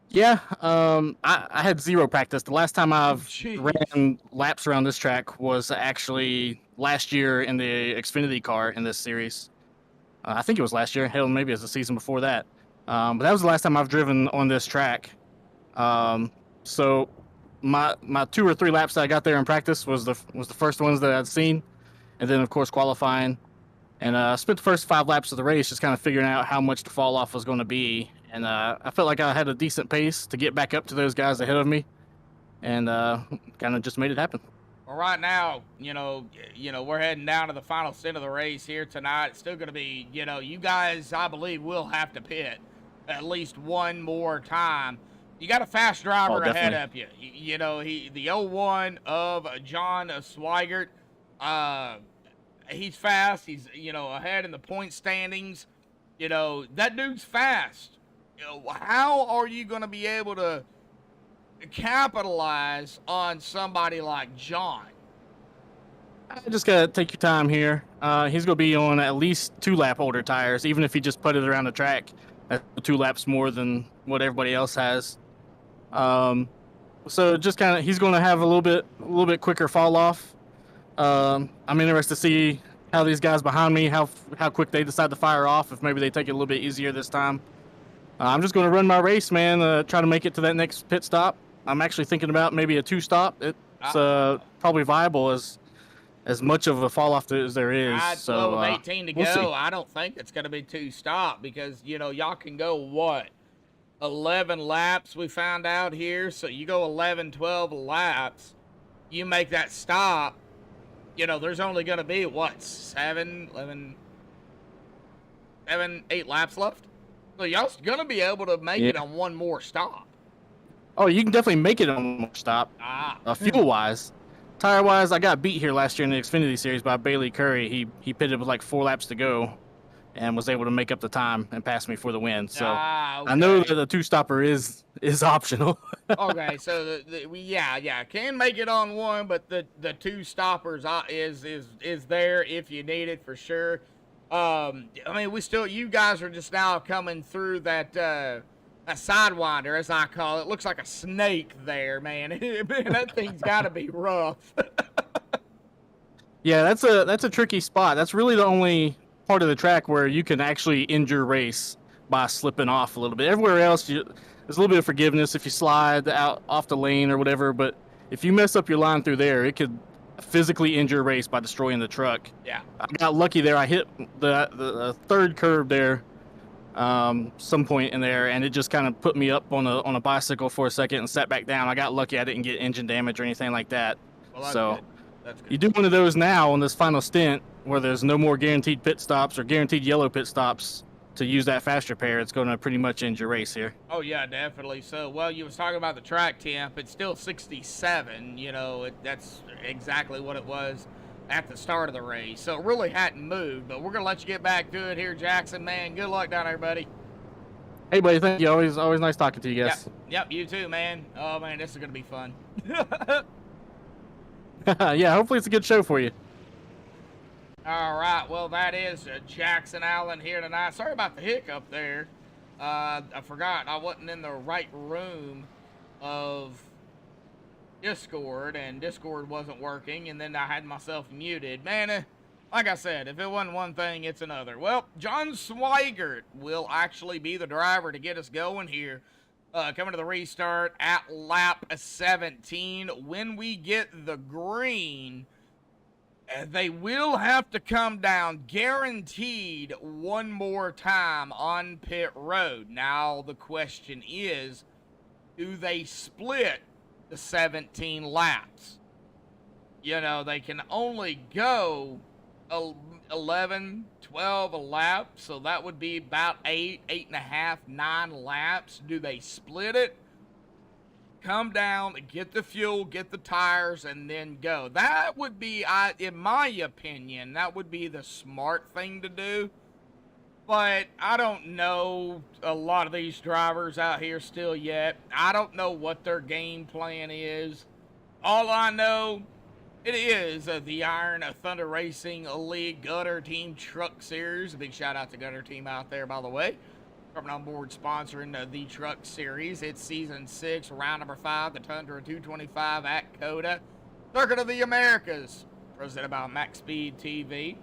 Yeah, I had zero practice. The last time I've Jeez. ran laps around this track was actually last year in the Xfinity car in this series. I think it was last year. Hell, maybe it was the season before that. But that was the last time I've driven on this track. So my 2 or 3 laps that I got there in practice was the first ones that I'd seen, and then of course qualifying. And I spent the first 5 laps of the race just kind of figuring out how much the fall off was going to be. And I felt like I had a decent pace to get back up to those guys ahead of me, and kind of just made it happen. Well, right now, we're heading down to the final stint of the race here tonight. It's still going to be, you guys, I believe, will have to pit at least one more time. You got a fast driver ahead of you. The 01 of John Swigert. He's fast. He's, ahead in the point standings. That dude's fast. How are you going to be able to capitalize on somebody like John? I just got to take your time here. He's going to be on at least 2 lap older tires, even if he just put it around the track. That's 2 laps more than what everybody else has. So just kind of, he's going to have a little bit quicker fall off. I'm interested to see how these guys behind me, how quick they decide to fire off, if maybe they take it a little bit easier this time. I'm just going to run my race, man, try to make it to that next pit stop. I'm actually thinking about maybe a 2-stop. It's probably viable as much of a fall off as there is. So with 18 to go, see. I don't think it's going to be 2-stop because, y'all can go, what, 11 laps we found out here. So you go 11, 12 laps, you make that stop, there's only going to be, what, 7, 8 laps left? So y'all's going to be able to make it on one more stop. Oh, you can definitely make it on one more stop. Fuel-wise. Tire-wise, I got beat here last year in the Xfinity Series by Bailey Curry. He pitted with like 4 laps to go and was able to make up the time and pass me for the win. So okay. I know that the 2-stopper is optional. Okay, so can make it on one, but the 2-stoppers is there if you need it for sure. You guys are just now coming through that sidewinder, as I call it. Looks like a snake there, man. That thing's got to be rough. Yeah, that's a tricky spot. That's really the only part of the track where you can actually end your race by slipping off a little bit. Everywhere else, there's a little bit of forgiveness if you slide out off the lane or whatever, but if you mess up your line through there, it could physically end your race by destroying the truck. Yeah. I got lucky there. I hit the third curve there some point in there, and it just kind of put me up on a bicycle for a second and sat back down. I got lucky I didn't get engine damage or anything like that. Well, that's so good. That's good. You do one of those now on this final stint where there's no more guaranteed pit stops or guaranteed yellow pit stops to use that fast repair. It's going to pretty much end your race here. Oh, yeah, definitely. So, well, you was talking about the track temp. It's still 67. That's exactly what it was at the start of the race. So it really hadn't moved, but we're going to let you get back to it here, Jackson, man. Good luck down there, buddy. Hey, buddy, thank you. Always nice talking to you guys. Yep, you too, man. Oh, man, this is going to be fun. Yeah, hopefully it's a good show for you. All right, well, that is Jackson Allen here tonight. Sorry about the hiccup there. I forgot I wasn't in the right room of Discord, and Discord wasn't working, and then I had myself muted. Man, like I said, if it wasn't one thing, it's another. Well, John Swigert will actually be the driver to get us going here. Coming to the restart at lap 17. When we get the green, they will have to come down guaranteed one more time on pit road. Now, the question is, do they split the 17 laps? They can only go 11, 12 a lap, so that would be about 8.5, 9 laps. Do they split it? Come down, get the fuel, get the tires, and then go. That would be, in my opinion, that would be the smart thing to do. But I don't know a lot of these drivers out here still yet. I don't know what their game plan is. All I know It is the Iron Thunder Racing League Gutter Team Truck Series. A big shout out to Gutter Team out there, by the way. Coming on board sponsoring the Truck Series. It's Season 6, Round number 5, the Tundra 225 at COTA. Circuit of the Americas, presented by MaxspeedTV.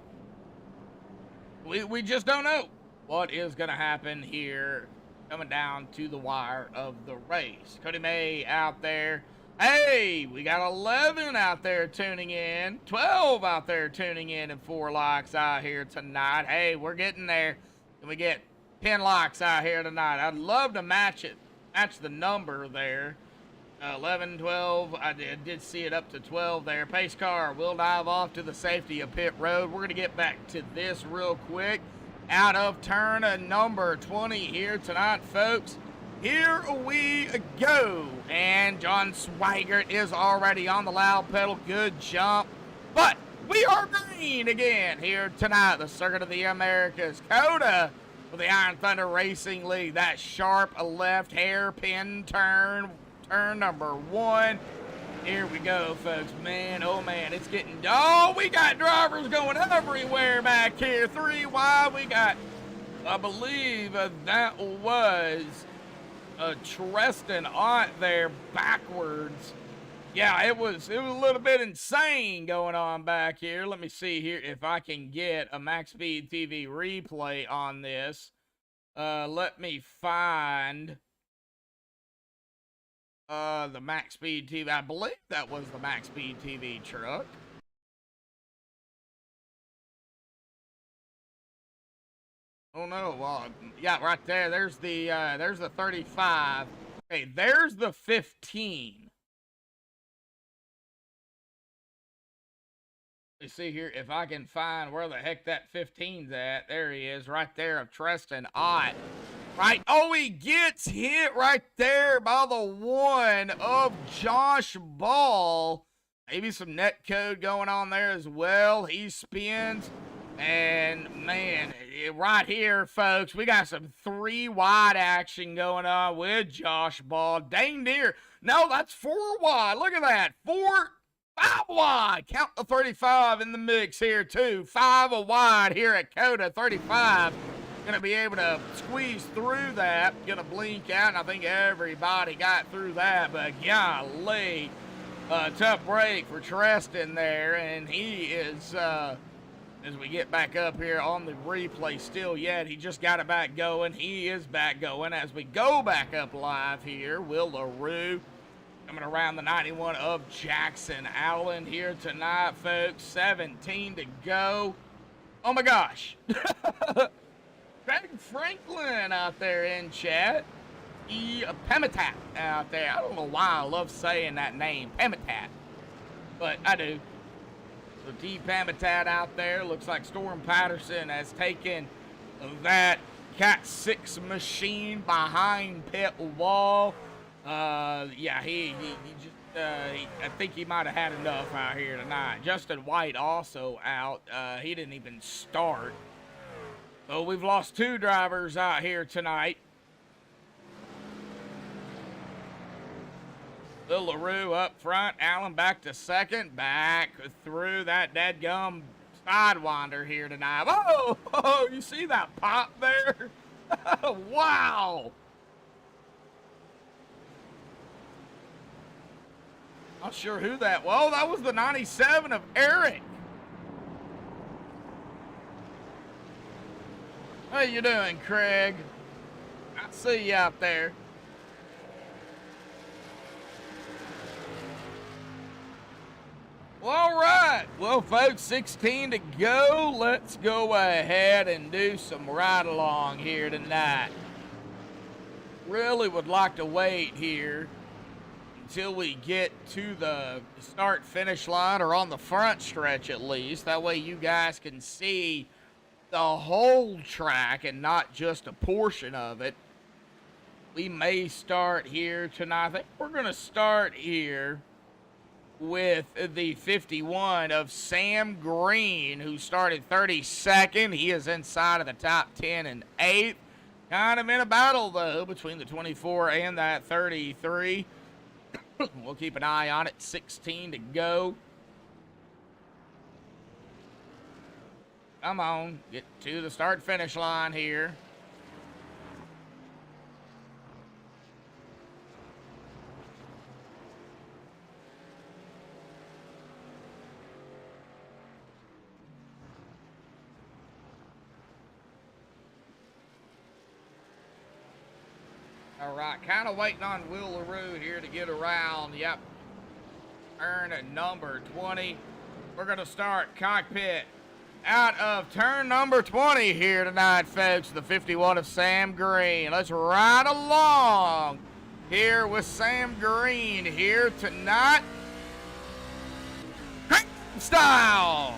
We just don't know what is going to happen here coming down to the wire of the race. Cody May out there. Hey, we got 11 out there tuning in, 12 out there tuning in, and 4 likes out here tonight. Hey, we're getting there. Can we get 10 likes out here tonight? I'd love to match the number there. 11, 12, I did see it up to 12 there. Pace car will dive off to the safety of pit road. We're going to get back to this real quick. Out of turn number 20 here tonight, folks. Here we go. And John Swigert is already on the loud pedal. Good jump. But we are green again here tonight. The Circuit of the Americas. COTA for the Iron Thunder Racing League. That sharp left hairpin turn. Turn number 1. Here we go, folks. Man, oh man, it's getting... Oh, we got drivers going everywhere back here. 3 wide. We got, I believe that was... Treston Ott there backwards. Yeah, it was a little bit insane going on back here. Let me see here if I can get a MaxspeedTV replay on this. Let me find the MaxspeedTV. I believe that was the MaxspeedTV truck. Oh no, well, yeah, right there. There's the 35. Okay, there's the 15. Let's see here if I can find where the heck that 15's at. There he is, right there of Treston Ott. Right, oh, he gets hit right there by the 1 of Josh Ball. Maybe some net code going on there as well. He spins. And, man, right here, folks, we got some 3 wide action going on with Josh Ball. Dang near. No, that's 4 wide. Look at that. 5 wide. Count the 35 in the mix here, too. 5 wide here at COTA. 35. Going to be able to squeeze through that. Going to blink out, and I think everybody got through that. But, golly, tough break for Treston there. And he is... as we get back up here on the replay still yet, he just got it back going. He is back going as we go back up live here. Will LaRue coming around the 91 of Jackson Allen here tonight, folks. 17 to go. Oh my gosh. Craig Franklin out there in chat. Pemitat out there. I don't know why I love saying that name, Pemitat, but I do. So T. Pamitat out there. Looks like Storm Patterson has taken that Cat 6 machine behind pit wall. Yeah, he just, I think he might have had enough out here tonight. Justin White also out. He didn't even start. So we've lost 2 drivers out here tonight. Will LaRue up front. Allen back to second. Back through that dadgum sidewinder here tonight. Oh, you see that pop there? Wow. Not sure who that was. Oh, that was the 97 of Eric. How you doing, Craig? I see you out there. Well, all right. Well, folks, 16 to go. Let's go ahead and do some ride-along here tonight. Really would like to wait here until we get to the start-finish line, or on the front stretch at least. That way you guys can see the whole track and not just a portion of it. We may start here tonight. I think we're going to start here with the 51 of Sam Green, who started 32nd. He is inside of the top 10 and 8th. Kind of in a battle, though, between the 24 and that 33. We'll keep an eye on it. 16 to go. Come on, get to the start-finish line here. All right, kind of waiting on Will LaRue here to get around. Yep. Turn at number 20. We're going to start cockpit out of turn number 20 here tonight, folks. The 51 of Sam Green. Let's ride along here with Sam Green here tonight. Style.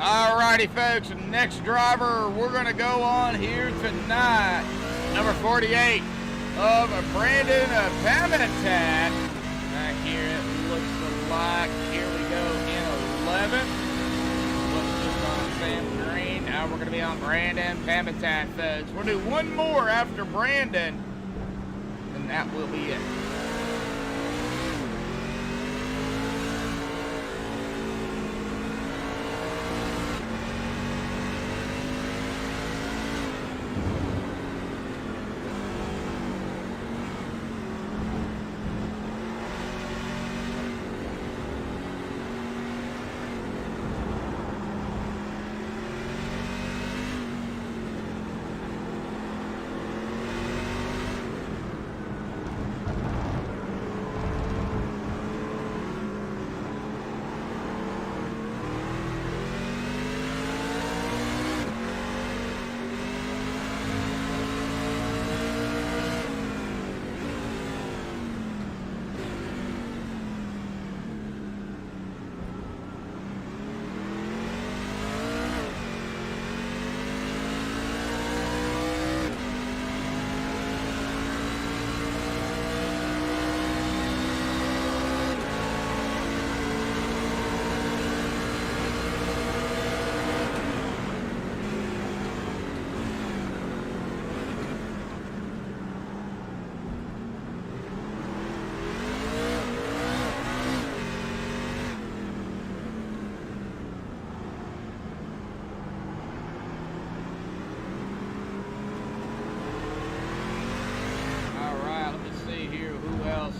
Alrighty, folks, next driver we're going to go on here tonight, number 48 of Brandon Pamitat. Back here it looks like, here we go in 11. Looks just on Sam Green. Now we're going to be on Brandon Pamitat, folks. We'll do one more after Brandon, and that will be it.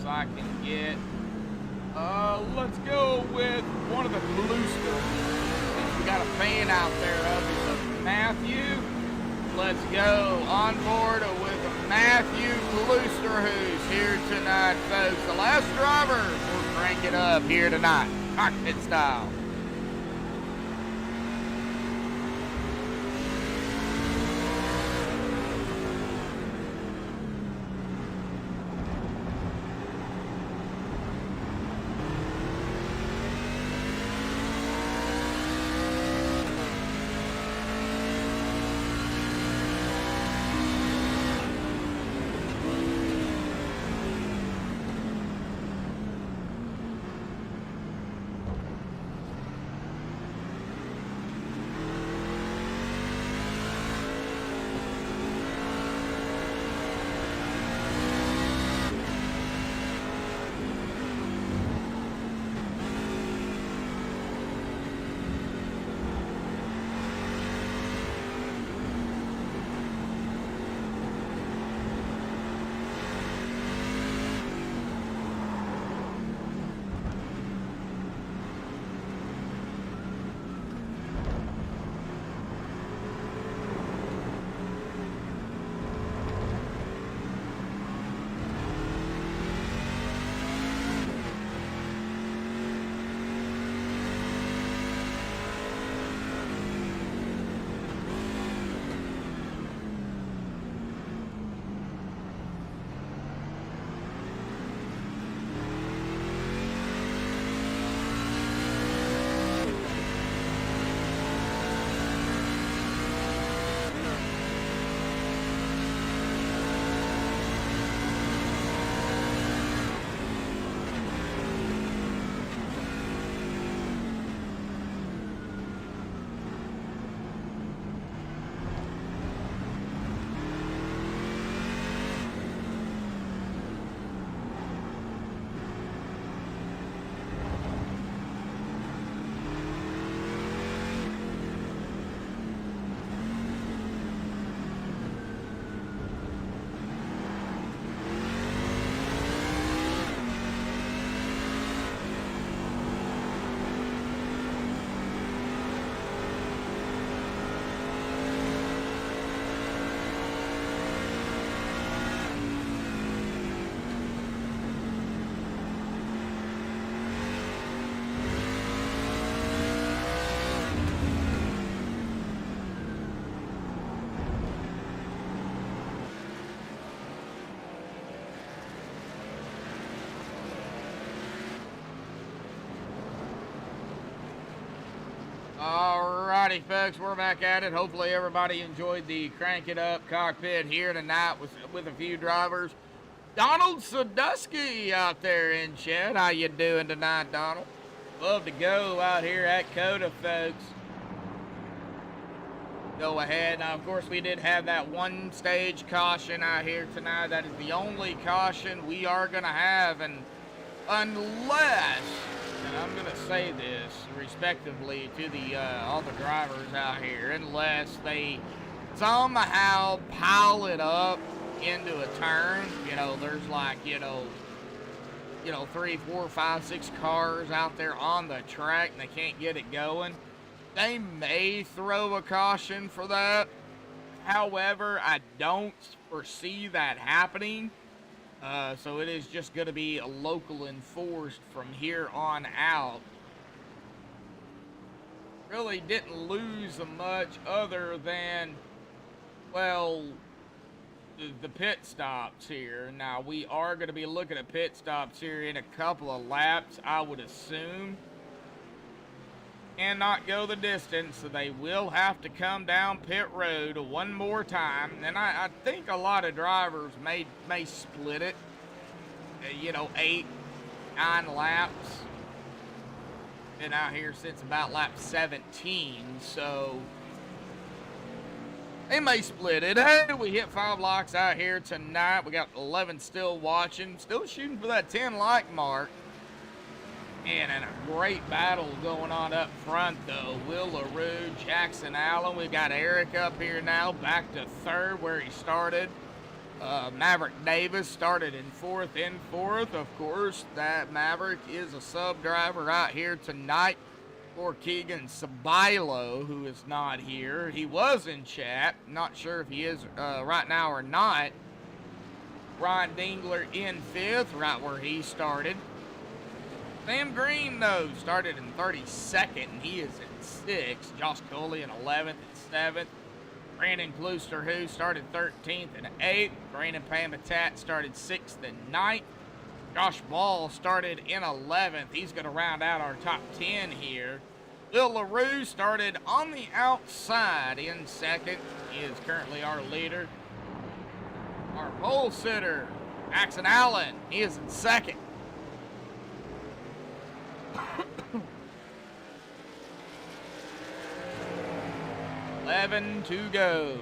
I can get. Let's go with one of the Bluesters. We got a fan out there of Matthew. Let's go on board with Matthew Kloosterhuis here tonight, folks. The last driver will crank it up here tonight, cockpit style. Alrighty, folks, we're back at it. Hopefully everybody enjoyed the Crank It Up cockpit here tonight with a few drivers. Donald Sadusky out there in chat. How you doing tonight, Donald? Love to go out here at COTA, folks. Go ahead. Now, of course, we did have that one stage caution out here tonight. That is the only caution we are going to have, and unless, and I'm going to say this respectively to the all the drivers out here, unless they somehow pile it up into a turn, you know, there's like, you know, 3, 4, 5, 6 cars out there on the track and they can't get it going, they may throw a caution for that. However, I don't foresee that happening. So it is just going to be a local enforced from here on out. Really didn't lose much other than, well, the pit stops here. Now, we are going to be looking at pit stops here in a couple of laps, I would assume. And not go the distance, so they will have to come down pit road one more time. And I think a lot of drivers may split it, 8, 9 laps. Been out here since about lap 17, so they may split it. Hey, we hit 5 likes out here tonight. We got 11 still watching, still shooting for that 10 like mark. And a great battle going on up front, though. Will LaRue, Jackson Allen. We've got Eric up here now, back to third where he started. Maverick Davis started in fourth. Of course, that Maverick is a sub driver out here tonight for Keegan Sabilo, who is not here. He was in chat. Not sure if he is right now or not. Ron Dingler in 5th, right where he started. Sam Green, though, started in 32nd, and he is in 6th. Josh Coley in 11th and 7th. Brandon Klooster, who started 13th and 8th. Brandon Pamatat started 6th and 9th. Josh Ball started in 11th. He's going to round out our top 10 here. Will LaRue started on the outside in 2nd. He is currently our leader. Our pole sitter, Jackson Allen, he is in 2nd. $11 to go.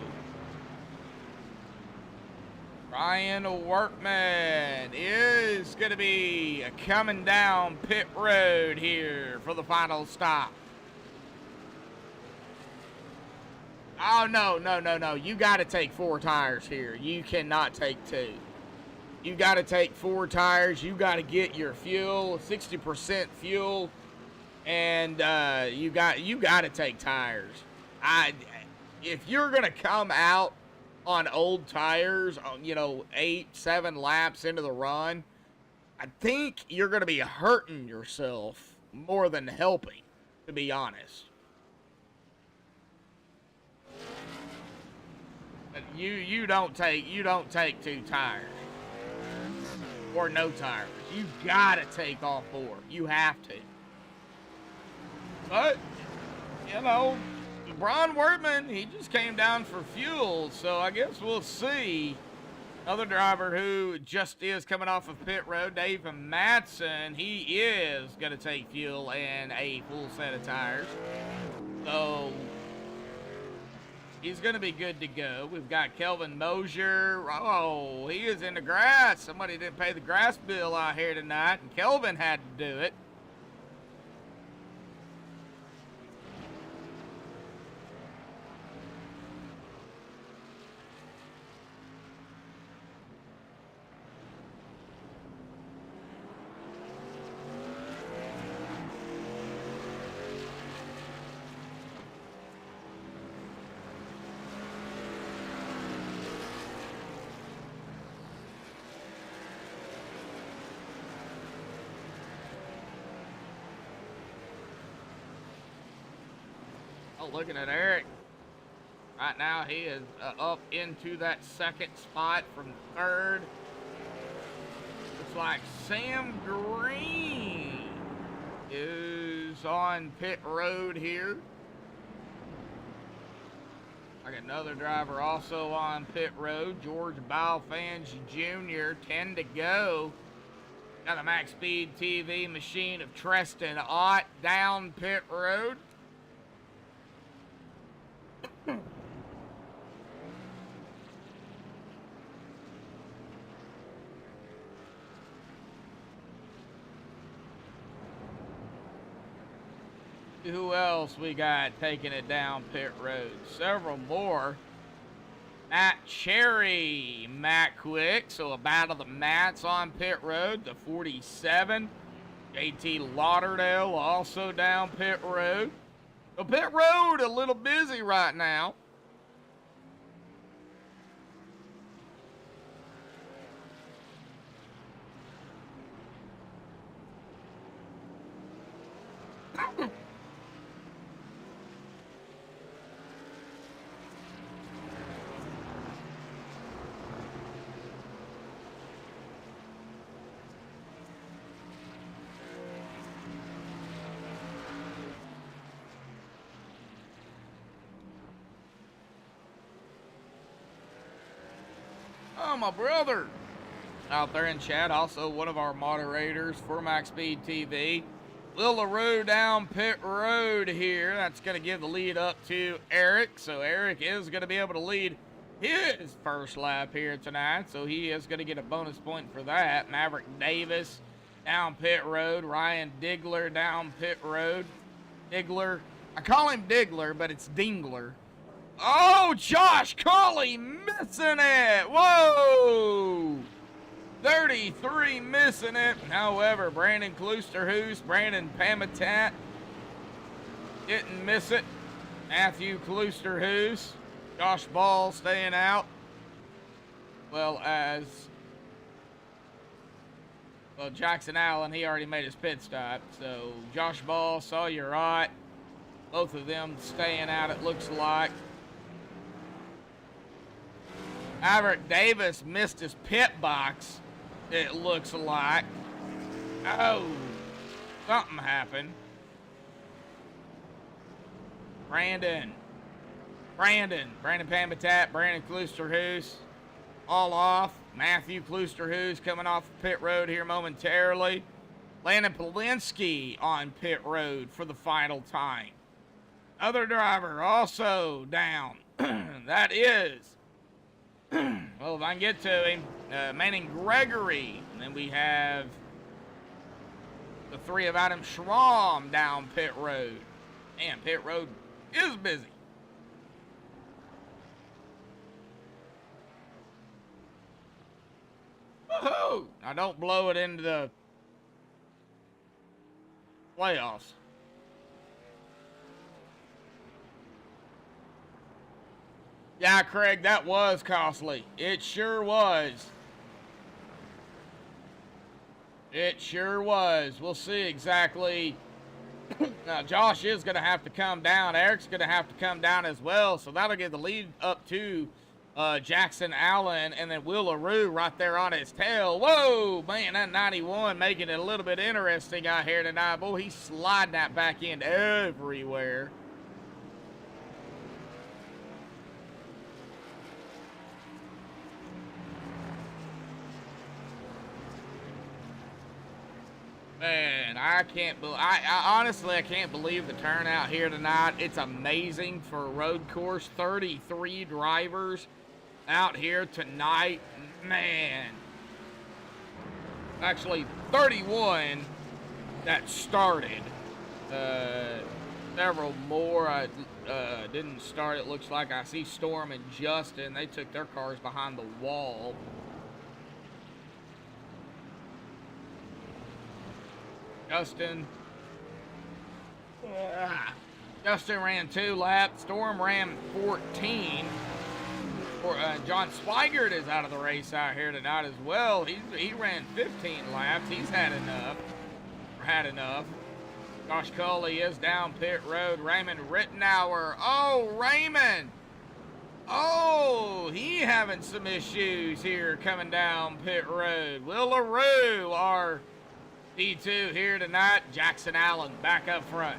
Ryan Workman is going to be coming down pit road here for the final stop. Oh, no. You got to take 4 tires here. You cannot take 2. You got to take 4 tires. You got to get your fuel, 60% fuel, and you got to take tires. If you're going to come out on old tires, 8-7 laps into the run, I think you're going to be hurting yourself more than helping, to be honest. You don't take 2 tires or no tires. You gotta take all 4. You have to. But Brian Wortman, he just came down for fuel, so I guess we'll see. Another driver who just is coming off of pit road, Dave Madsen, he is gonna take fuel and a full set of tires. So he's going to be good to go. We've got Kelvin Mosier. Oh, he is in the grass. Somebody didn't pay the grass bill out here tonight, and Kelvin had to do it. Looking at Eric. Right now, he is up into that 2nd spot from 3rd. Looks like Sam Green is on pit road here. Like another driver also on pit road, George Balfange Jr., 10 to go. Got a MaxspeedTV machine of Treston Ott down pit road. Who else we got taking it down pit road? Several more. Matt Cherry, Matt Quick. So a battle of the Matts on pit road, the 47. JT Lauderdale also down pit road. So pit road a little busy right now. Oh, my brother out there in chat, also one of our moderators for MaxspeedTV. Lil LaRue down pit road here. That's going to give the lead up to Eric. So Eric is going to be able to lead his first lap here tonight. So he is going to get a bonus point for that. Maverick Davis down pit road. Ryan Digler down pit road. Digler. I call him Digler, but it's Dingler. Oh, Josh Colley missing it. Whoa. 33 missing it. However, Brandon Kloosterhoos, Brandon Pamatat didn't miss it. Matthew Kloosterhoos, Josh Ball staying out, well as Well, Jackson Allen, he already made his pit stop. So Josh Ball, Sawyer Ott, both of them staying out, it looks like. Maverick Davis missed his pit box, it looks like. Oh, something happened. Brandon Pambitat, Brandon Kloosterhoos, all off. Matthew Kloosterhoos coming off pit road here momentarily. Landon Polinsky on pit road for the final time. Other driver also down. That is, well, if I can get to him, Manning Gregory. And then we have the three of Adam Schramm down pit road. Man, pit road is busy. Woohoo! Now don't blow it into the playoffs. Yeah, Craig, that was costly. It sure was. It sure was. We'll see exactly. Now, Josh is going to have to come down. Eric's going to have to come down as well. So that'll give the lead up to Jackson Allen, and then Will LaRue right there on his tail. Whoa, man, that 91 making it a little bit interesting out here tonight. Boy, he's sliding that back end everywhere. Man, I honestly, I can't believe the turnout here tonight. It's amazing for a road course. 33 drivers out here tonight. Man. Actually, 31 that started. Several more didn't start, it looks like. I see Storm and Justin. They took their cars behind the wall. Justin ran 2 laps. Storm ran 14. John Swigert is out of the race out here tonight as well. He ran 15 laps. He's had enough. Josh Culley is down pit road. Raymond Rittenauer. Oh, Raymond. Oh, he having some issues here coming down pit road. Will LaRue, our P2 here tonight. Jackson Allen back up front.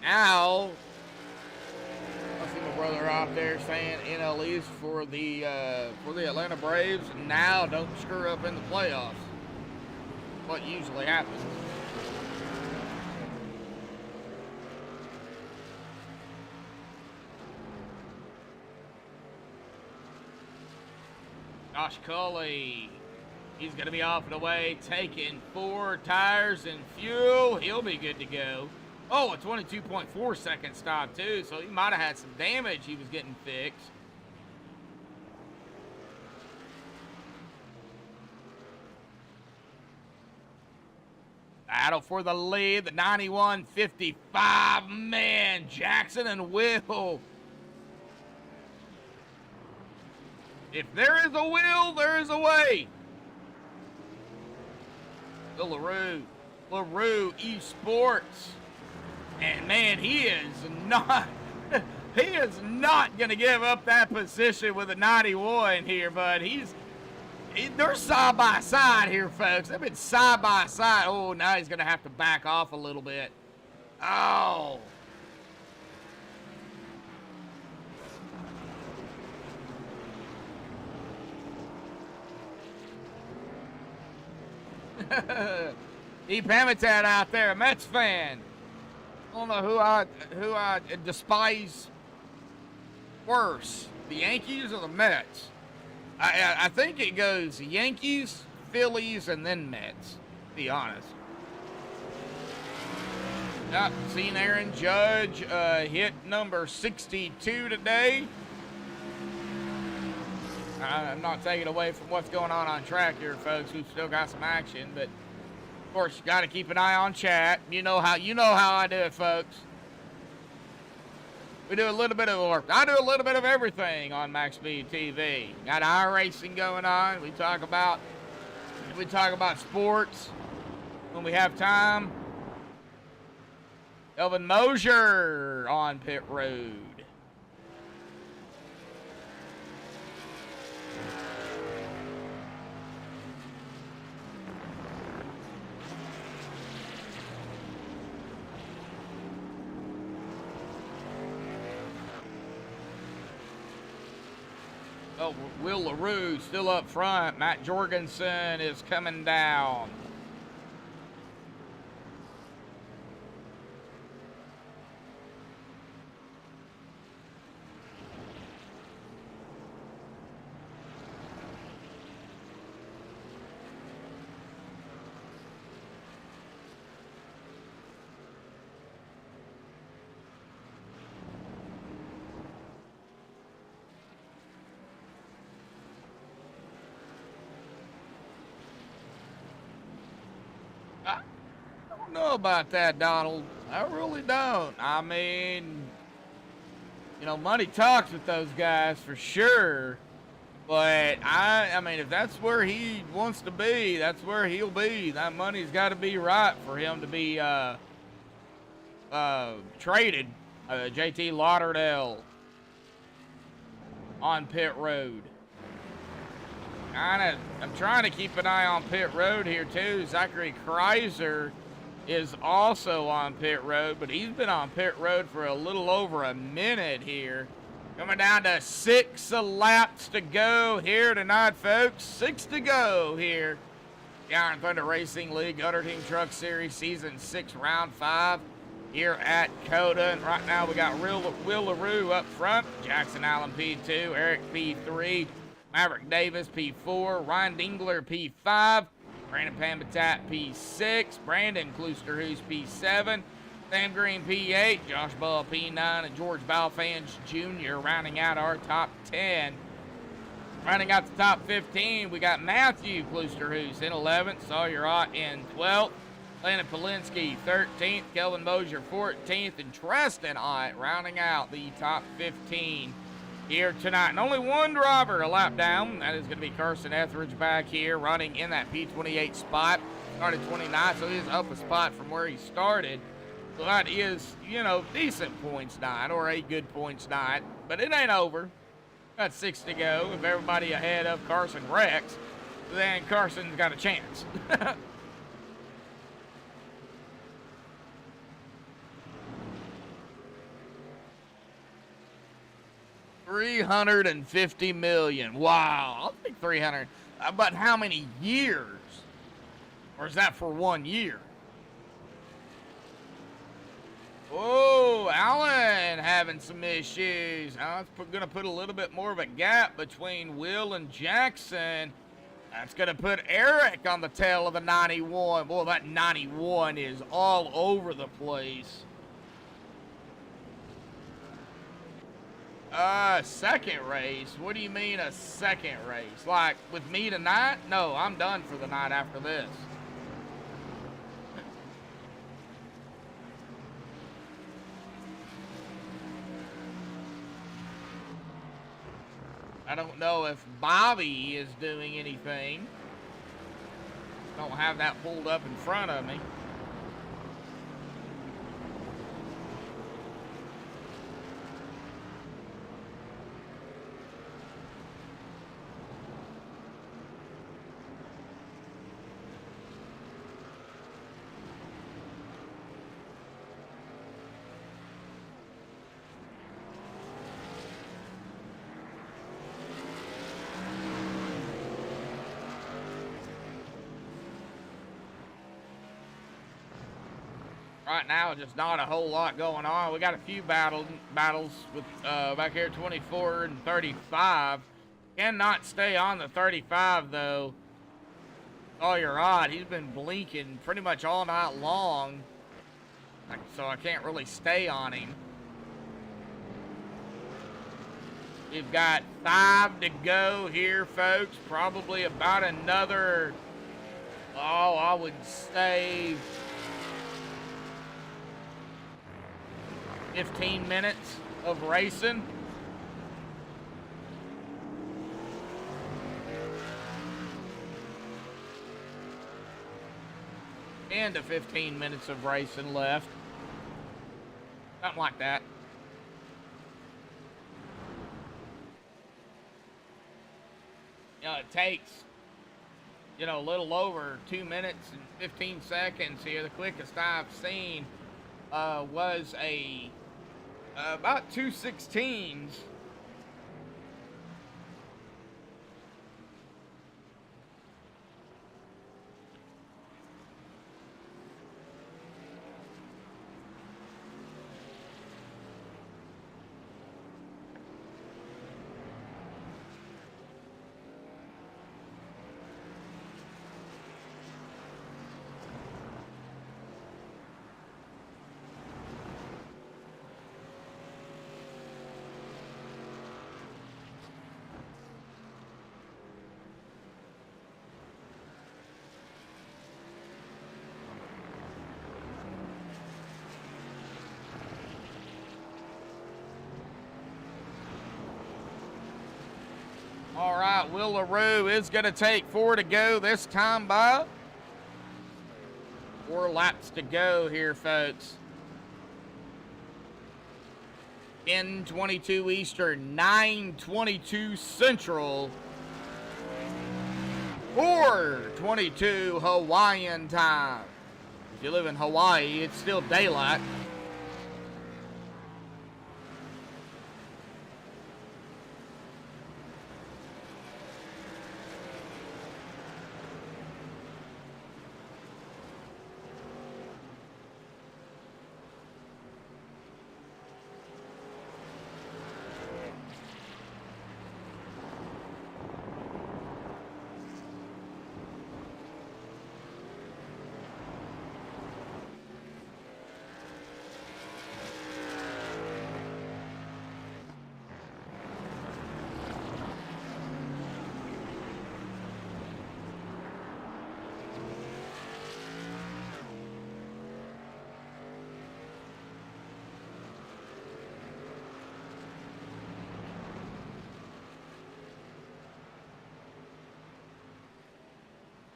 Now, I see my brother out there saying NLEs for the Atlanta Braves. Now, don't screw up in the playoffs. What usually happens. Josh Culley, he's going to be off and away, taking 4 tires and fuel. He'll be good to go. Oh, a 22.4 second stop, too, so he might have had some damage he was getting fixed. Battle for the lead, the 91.55. Man, Jackson and Will. If there is a will, there is a way. Will LaRue Esports. And man, he is not going to give up that position with a 91 here, but they're side by side here, folks. They've been side by side. Oh, now he's going to have to back off a little bit. Oh. E. Pamitat out there, a Mets fan. I don't know who I despise worse, the Yankees or the Mets. I think it goes Yankees, Phillies, and then Mets, to be honest. Yep, seen Aaron Judge hit number 62 today. I'm not taking away from what's going on track here, folks. We've still got some action, but of course you got to keep an eye on chat. You know how I do it, folks. We do a little bit of work. I do a little bit of everything on MaxspeedTV. Got iRacing going on. We talk about sports when we have time. Elvin Mosier on pit road. Oh, Will LaRue still up front. Matt Jorgensen is coming down. I don't know about that, Donald. I really don't. I mean, you know, money talks with those guys for sure. But I mean, if that's where he wants to be, that's where he'll be. That money's got to be right for him to be traded. JT Lauderdale on pit road. I'm trying to keep an eye on pit road here too. Zachary Kreiser is also on pit road, but he's been on pit road for a little over a minute here. Coming down to 6 laps to go here tonight, folks. 6 to go here. The Iron Thunder Racing League Gutter Team Truck Series Season 6, Round 5 here at COTA. And right now we got Will LaRue up front. Jackson Allen P2, Eric P3, Maverick Davis P4, Ryan Dingler P5, Brandon Pambatat P6, Brandon Kloosterhuis P7, Sam Green P8, Josh Ball P9, and George Balfans Jr. rounding out our top 10. Rounding out the top 15, we got Matthew Kloosterhuis in 11th, Sawyer Ott in 12th, Landon Polinsky 13th, Kelvin Mosier 14th, and Treston Ott rounding out the top 15 here tonight. And only one driver a lap down. That is going to be Carson Etheridge back here running in that P28 spot. Started 29, so he's up a spot from where he started. So that is, you know, decent points night or a good points night. But it ain't over. Got 6 to go. If everybody ahead of Carson wrecks, then Carson's got a chance. $350 million. Wow, I'll take 300. But how many years? Or is that for 1 year? Oh, Allen having some issues. That's going to put a little bit more of a gap between Will and Jackson. That's going to put Eric on the tail of the 91. Boy, that 91 is all over the place. Second race? What do you mean a second race? Like with me tonight? No, I'm done for the night after this. I don't know if Bobby is doing anything. Don't have that pulled up in front of me. Right now, just not a whole lot going on. We got a few battles with back here, 24 and 35. Cannot stay on the 35 though. Oh, you're right. He's been blinking pretty much all night long, so I can't really stay on him. We've got 5 to go here, folks. Probably about another, oh, I would say 15 minutes of racing. And to 15 minutes of racing left. Something like that. You know, it takes, you know, a little over 2 minutes and 15 seconds here. The quickest I've seen was about 2:16s. All right, Will LaRue is going to take 4 to go this time by. 4 laps to go here, folks. 10:22 Eastern, 9:22 Central, 4:22 Hawaiian time. If you live in Hawaii, it's still daylight.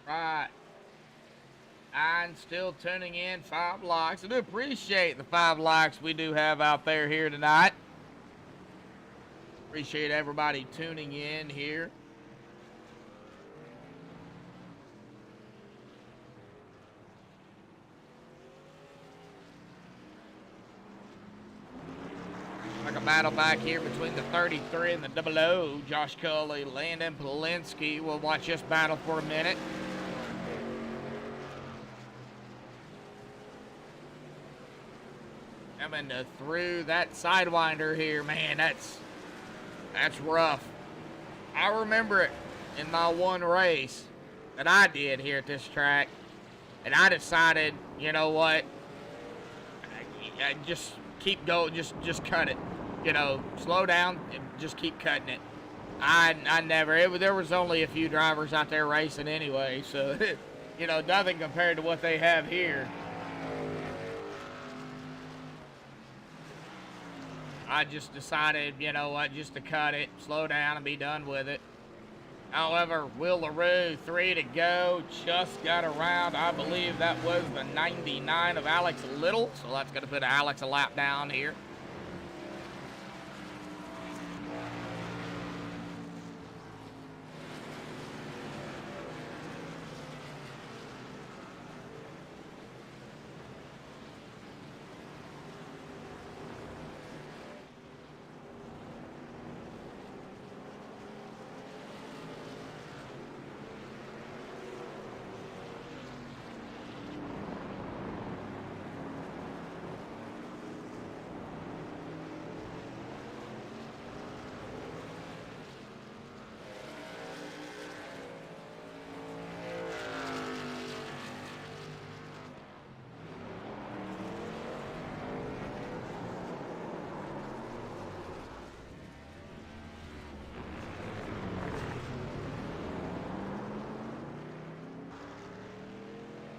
Right. And still tuning in, 5 likes. I do appreciate the 5 likes we do have out there here tonight. Appreciate everybody tuning in here. Like a battle back here between the 33 and the 00. Josh Cully, Landon Polinsky. We'll watch this battle for a minute. Coming through that sidewinder here, man, that's rough. I remember it in my one race that I did here at this track, and I decided, you know what, I just keep going, just cut it, you know, slow down and just keep cutting it. I never, there was only a few drivers out there racing anyway, so, you know, nothing compared to what they have here. I just decided, you know what, just to cut it, slow down, and be done with it. However, Will LaRue, 3 to go, just got around. I believe that was the 99 of Alex Little, so that's going to put Alex a lap down here.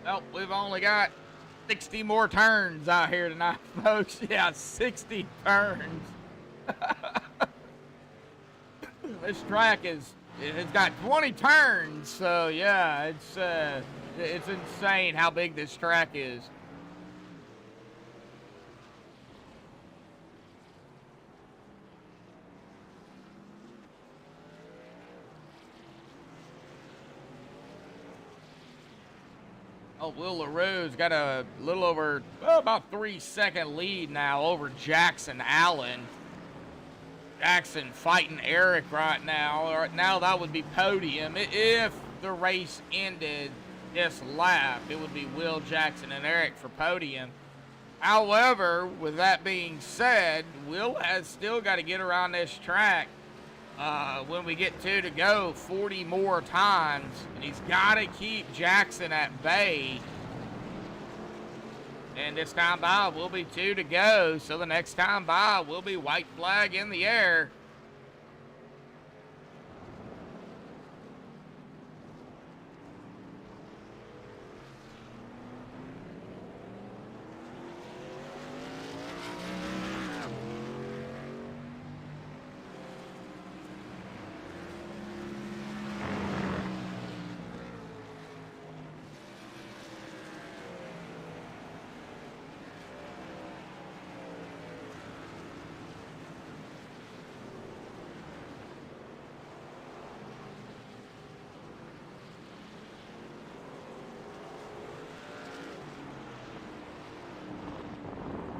Well, we've only got 60 more turns out here tonight, folks. Yeah, 60 turns. This track it's got 20 turns, so yeah, it's insane how big this track is. Oh, Will LaRue's got a little over, about 3-second lead now over Jackson Allen. Jackson fighting Eric right now. Right now that would be podium. If the race ended this lap, it would be Will, Jackson, and Eric for podium. However, with that being said, Will has still got to get around this track when we get 2 to go 40 more times, and he's got to keep Jackson at bay. And this time by will be 2 to go, so the next time by will be white flag in the air.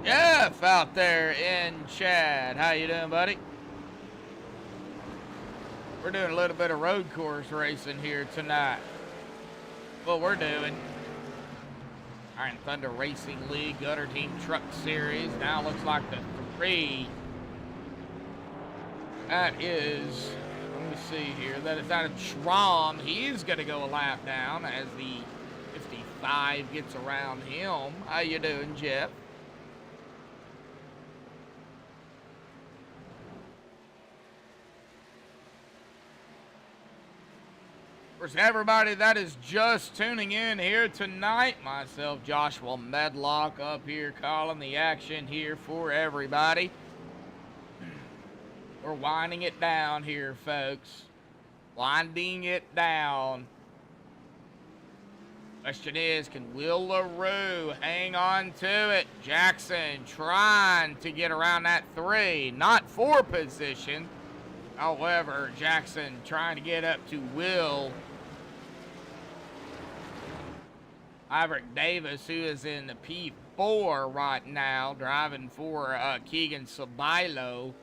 Jeff out there in Chad. How you doing, buddy? We're doing a little bit of road course racing here tonight. What we're doing. Iron Thunder Racing League Gutter Team Truck Series. Now looks like the 3. That is, let me see here. That is out of Schramm. He's going to go a lap down as the 55 gets around him. How you doing, Jeff? For everybody that is just tuning in here tonight, myself, Joshua Medlock, up here calling the action here for everybody. We're winding it down here, folks. Winding it down. Question is, can Will LaRue hang on to it? Jackson trying to get around that 3, not 4 position. However, Jackson trying to get up to Will. Iverick Davis, who is in the P4 right now, driving for Keegan Sabilo.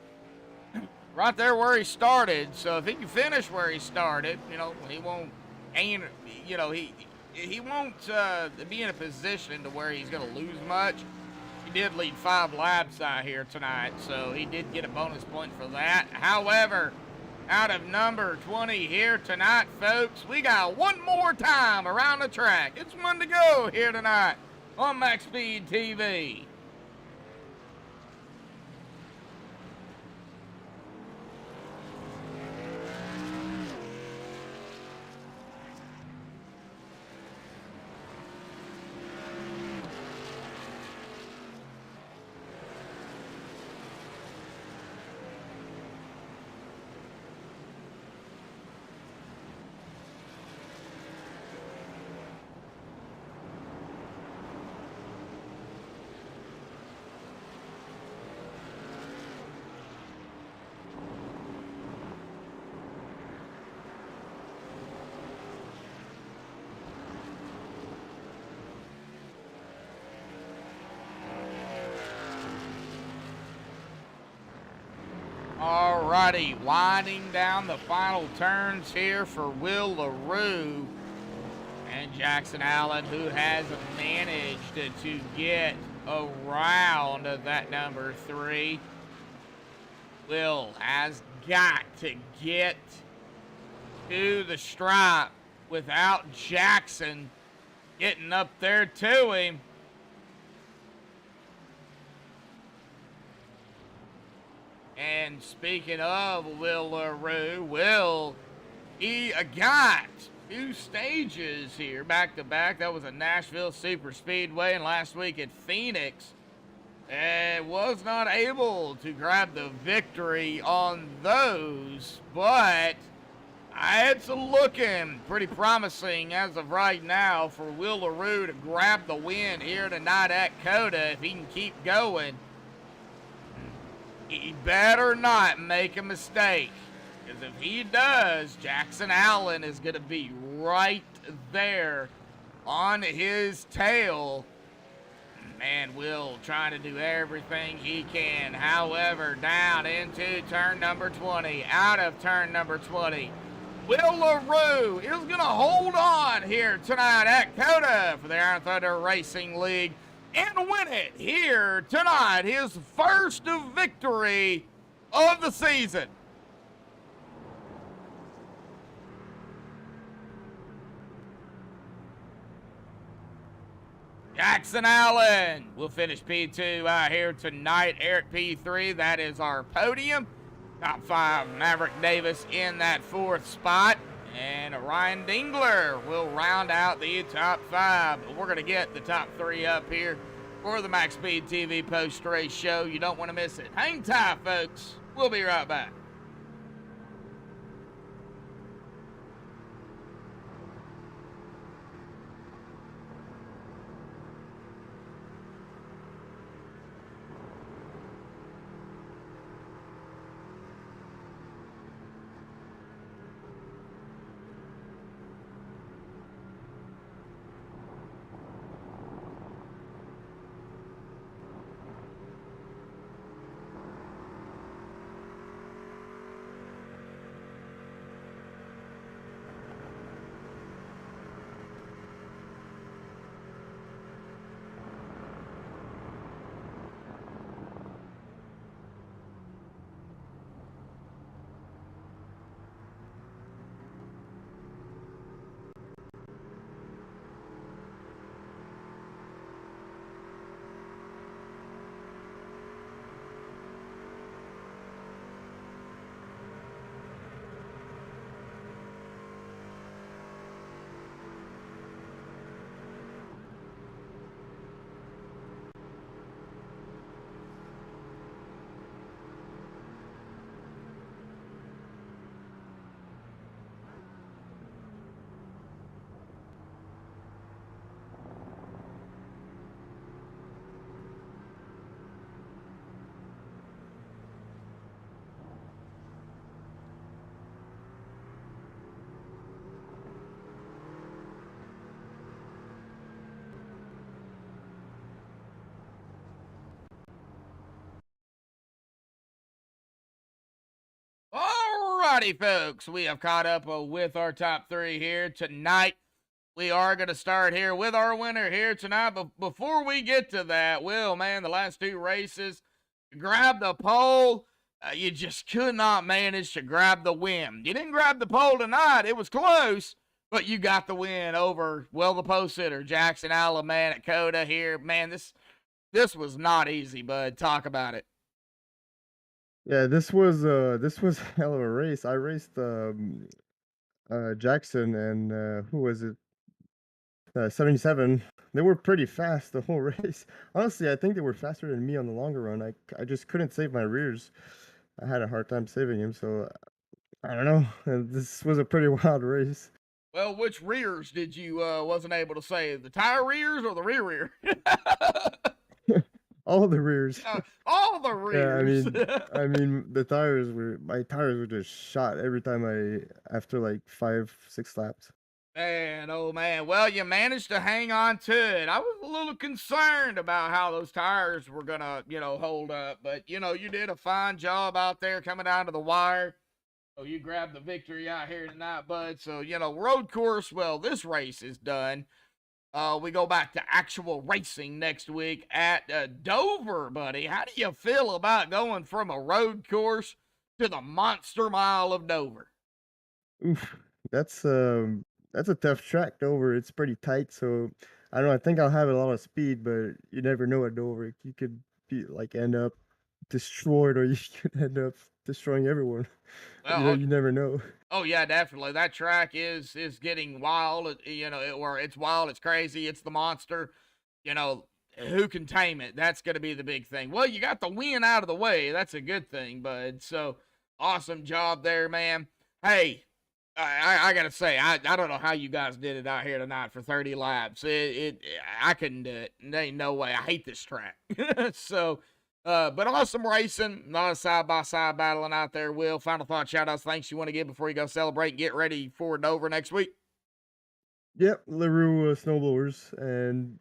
Right there where he started. So if he can finish where he started, you know, he won't aim, you know, he won't be in a position to where he's going to lose much. He did lead 5 laps out here tonight, so he did get a bonus point for that. However, out of number 20 here tonight, folks, we got one more time around the track. It's 1 to go here tonight on MaxspeedTV. Alrighty, winding down the final turns here for Will LaRue and Jackson Allen, who has managed to get around that number 3. Will has got to get to the stripe without Jackson getting up there to him. And speaking of Will LaRue, he got 2 stages here back to back. That was at Nashville Super Speedway and last week at Phoenix. And was not able to grab the victory on those, but it's looking pretty promising as of right now for Will LaRue to grab the win here tonight at COTA. If he can keep going, he better not make a mistake. Because if he does, Jackson Allen is going to be right there on his tail. Man, Will trying to do everything he can. However, down into turn number 20, out of turn number 20. Will LaRue is going to hold on here tonight at COTA for the Iron Thunder Racing League and win it here tonight. His first victory of the season. Jackson Allen will finish P2 out here tonight. Eric P3, that is our podium. Top 5, Maverick Davis in that 4th spot. And Ryan Dingler will round out the top 5. We're going to get the top 3 up here for the MaxspeedTV post-race show. You don't want to miss it. Hang tight, folks. We'll be right back. Alrighty, folks, we have caught up with our top 3 here tonight. We are going to start here with our winner here tonight. But before we get to that, Will, man, the last 2 races, grab the pole. You just could not manage to grab the win. You didn't grab the pole tonight. It was close, but you got the win over, well, the post sitter, Jackson Allen, man, at COTA here. Man, this was not easy, bud. Talk about it. Yeah, this was a hell of a race. I raced Jackson and who was it? 77. They were pretty fast the whole race. Honestly, I think they were faster than me on the longer run. I just couldn't save my rears. I had a hard time saving him, so I don't know. This was a pretty wild race. Well, which rears did you wasn't able to save? The tire rears or the rear? All the rears. All the rears. Yeah, I mean, my tires were just shot every time after like 5-6 laps. Man, oh man. Well, you managed to hang on to it. I was a little concerned about how those tires were gonna, hold up, but you did a fine job out there coming down to the wire. So you grabbed the victory out here tonight, bud. So, road course, well, this race is done. We go back to actual racing next week at Dover, buddy. How do you feel about going from a road course to the Monster Mile of Dover? Oof, that's a tough track, Dover. It's pretty tight, so I don't know. I think I'll have a lot of speed, but you never know at Dover. You could end up destroyed, or you could end up destroying everyone. Well, You never know. oh yeah, definitely. That track is getting wild. It's wild, it's crazy, it's the monster. You know, who can tame it? That's going to be the big thing. Well, you got the win out of the way. That's a good thing, bud. So awesome job there, man. Hey, I gotta say, I don't know how you guys did it out here tonight for 30 laps. I couldn't do it. There ain't no way. I hate this track. So, but awesome racing. A lot of side-by-side battling out there, Will. Final thought, shout-outs, thanks you want to give before you go celebrate and get ready for Dover next week? Yep, LaRue snowblowers. And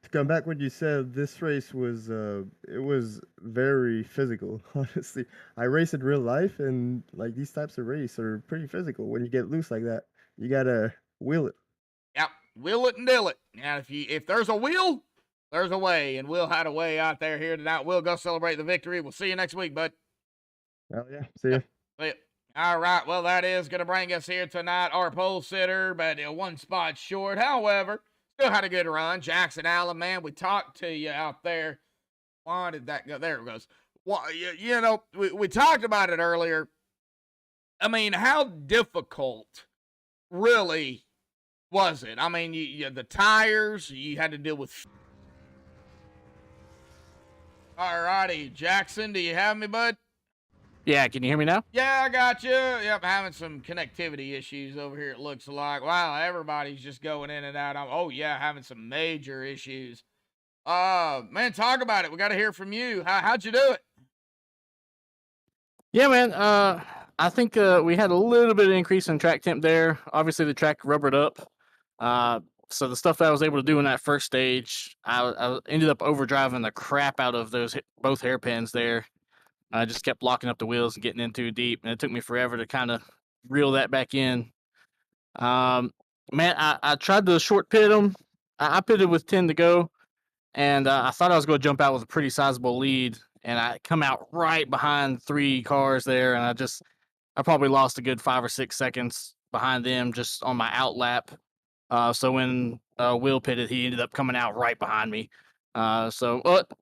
to come back what you said, this race was it was very physical. Honestly, I race in real life, and like these types of race are pretty physical. When you get loose like that, you gotta wheel it. Yep, will it and deal it. And if there's a will, there's a way, and Will had a way out there here tonight. We'll go celebrate the victory. We'll see you next week, bud. Oh yeah, see ya. See ya. All right, well, that is going to bring us here tonight. Our pole sitter, but one spot short. However, still had a good run. Jackson Allen, man, we talked to you out there. Why did that go? There it goes. Well, we talked about it earlier. I mean, how difficult really was it? I mean, the tires, you had to deal with. All righty, Jackson, do you have me, bud? Yeah, can you hear me now? Yeah, I got you. Yep, having some connectivity issues over here, it looks like. Wow, everybody's just going in and out. Oh, yeah, having some major issues. Man, talk about it. We got to hear from you. How'd you do it? Yeah, man. I think we had a little bit of increase in track temp there. Obviously, the track rubbered up. So the stuff that I was able to do in that first stage, I ended up overdriving the crap out of those both hairpins there. I just kept locking up the wheels and getting in too deep, and it took me forever to kind of reel that back in. Man, I tried to short pit them. I pitted with 10 to go, and I thought I was going to jump out with a pretty sizable lead, and I come out right behind 3 cars there, and I probably lost a good 5 or 6 seconds behind them just on my out lap. So when Will pitted, he ended up coming out right behind me. Well,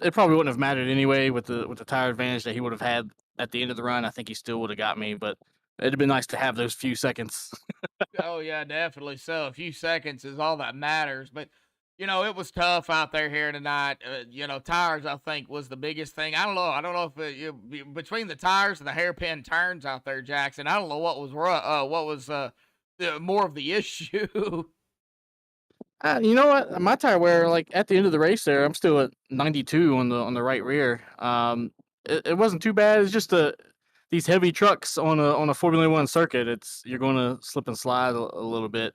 it probably wouldn't have mattered anyway with the tire advantage that he would have had at the end of the run. I think he still would have got me, but it'd been nice to have those few seconds. Oh, yeah, definitely so. A few seconds is all that matters. But, it was tough out there here tonight. Tires, I think, was the biggest thing. I don't know if between the tires and the hairpin turns out there, Jackson, I don't know what was more of the issue. You know what? My tire wear, like at the end of the race there, I'm still at 92 on the right rear. It wasn't too bad. It's just these heavy trucks on a Formula One circuit. You're going to slip and slide a little bit.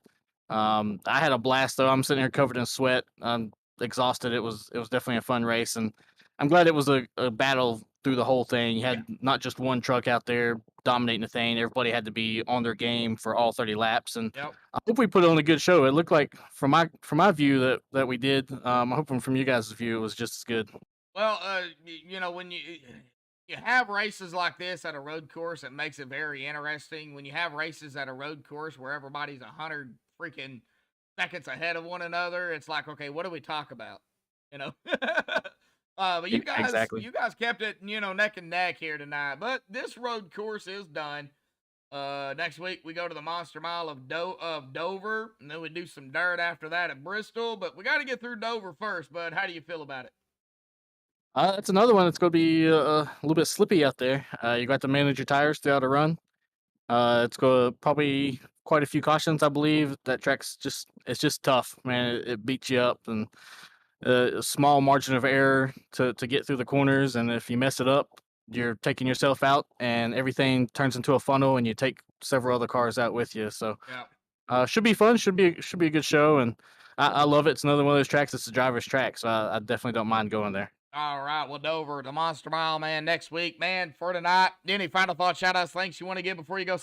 I had a blast though. I'm sitting here covered in sweat. I'm exhausted. It was definitely a fun race, and I'm glad it was a battle through the whole thing. You had not just one truck out there dominating the thing. Everybody had to be on their game for all 30 laps, and Yep. I hope we put on a good show. It looked like from my view that we did. I'm hoping from you guys' view it was just as good. Well, when you have races like this at a road course, it makes it very interesting. When you have races at a road course where everybody's 100 freaking seconds ahead of one another, it's like, okay, what do we talk about? But you guys, Exactly. you guys kept it, neck and neck here tonight. But this road course is done. Next week we go to the Monster Mile of Dover, and then we do some dirt after that at Bristol. But we got to get through Dover first. Bud, how do you feel about it? That's another one that's going to be a little bit slippy out there. You got to manage your tires throughout a run. It's going to probably quite a few cautions, I believe. That track's just tough, man. It beats you up, and a small margin of error to get through the corners, and if you mess it up, you're taking yourself out, and everything turns into a funnel, and you take several other cars out with you. So, should be fun. Should be a good show, and I love it. It's another one of those tracks. It's a driver's track, so I definitely don't mind going there. All right, well, Dover, the Monster Mile, man, next week, man, for tonight. Any final thoughts, shout-outs, thanks you want to give before you go?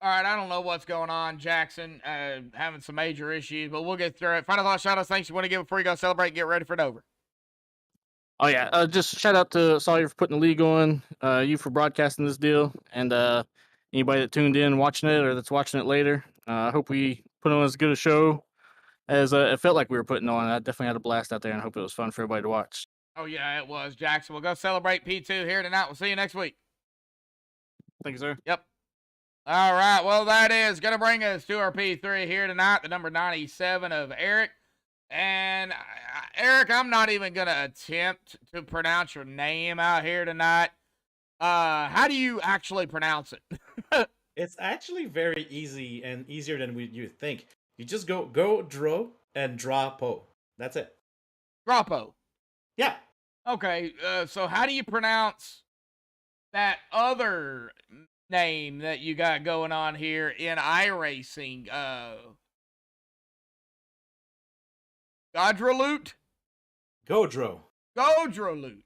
All right, I don't know what's going on, Jackson. Having some major issues, but we'll get through it. Final thoughts, shout-outs, thanks you want to give before you go celebrate and get ready for Dover. Oh yeah, just shout out to Sawyer for putting the league on, you for broadcasting this deal, and anybody that tuned in watching it or that's watching it later. I hope we put on as good a show as it felt like we were putting on. I definitely had a blast out there, and I hope it was fun for everybody to watch. Oh, yeah, it was, Jackson. We'll go celebrate P2 here tonight. We'll see you next week. Thank you, sir. Yep. All right, well, that is going to bring us to our P3 here tonight, the number 97 of Eric. And, Eric, I'm not even going to attempt to pronounce your name out here tonight. How do you actually pronounce it? It's actually very easy and easier than you think. You just go dro and drapo. That's it. Drapo. Yeah. Okay, so how do you pronounce that other name that you got going on here in iRacing? Godrolute? Godro. Godrolute.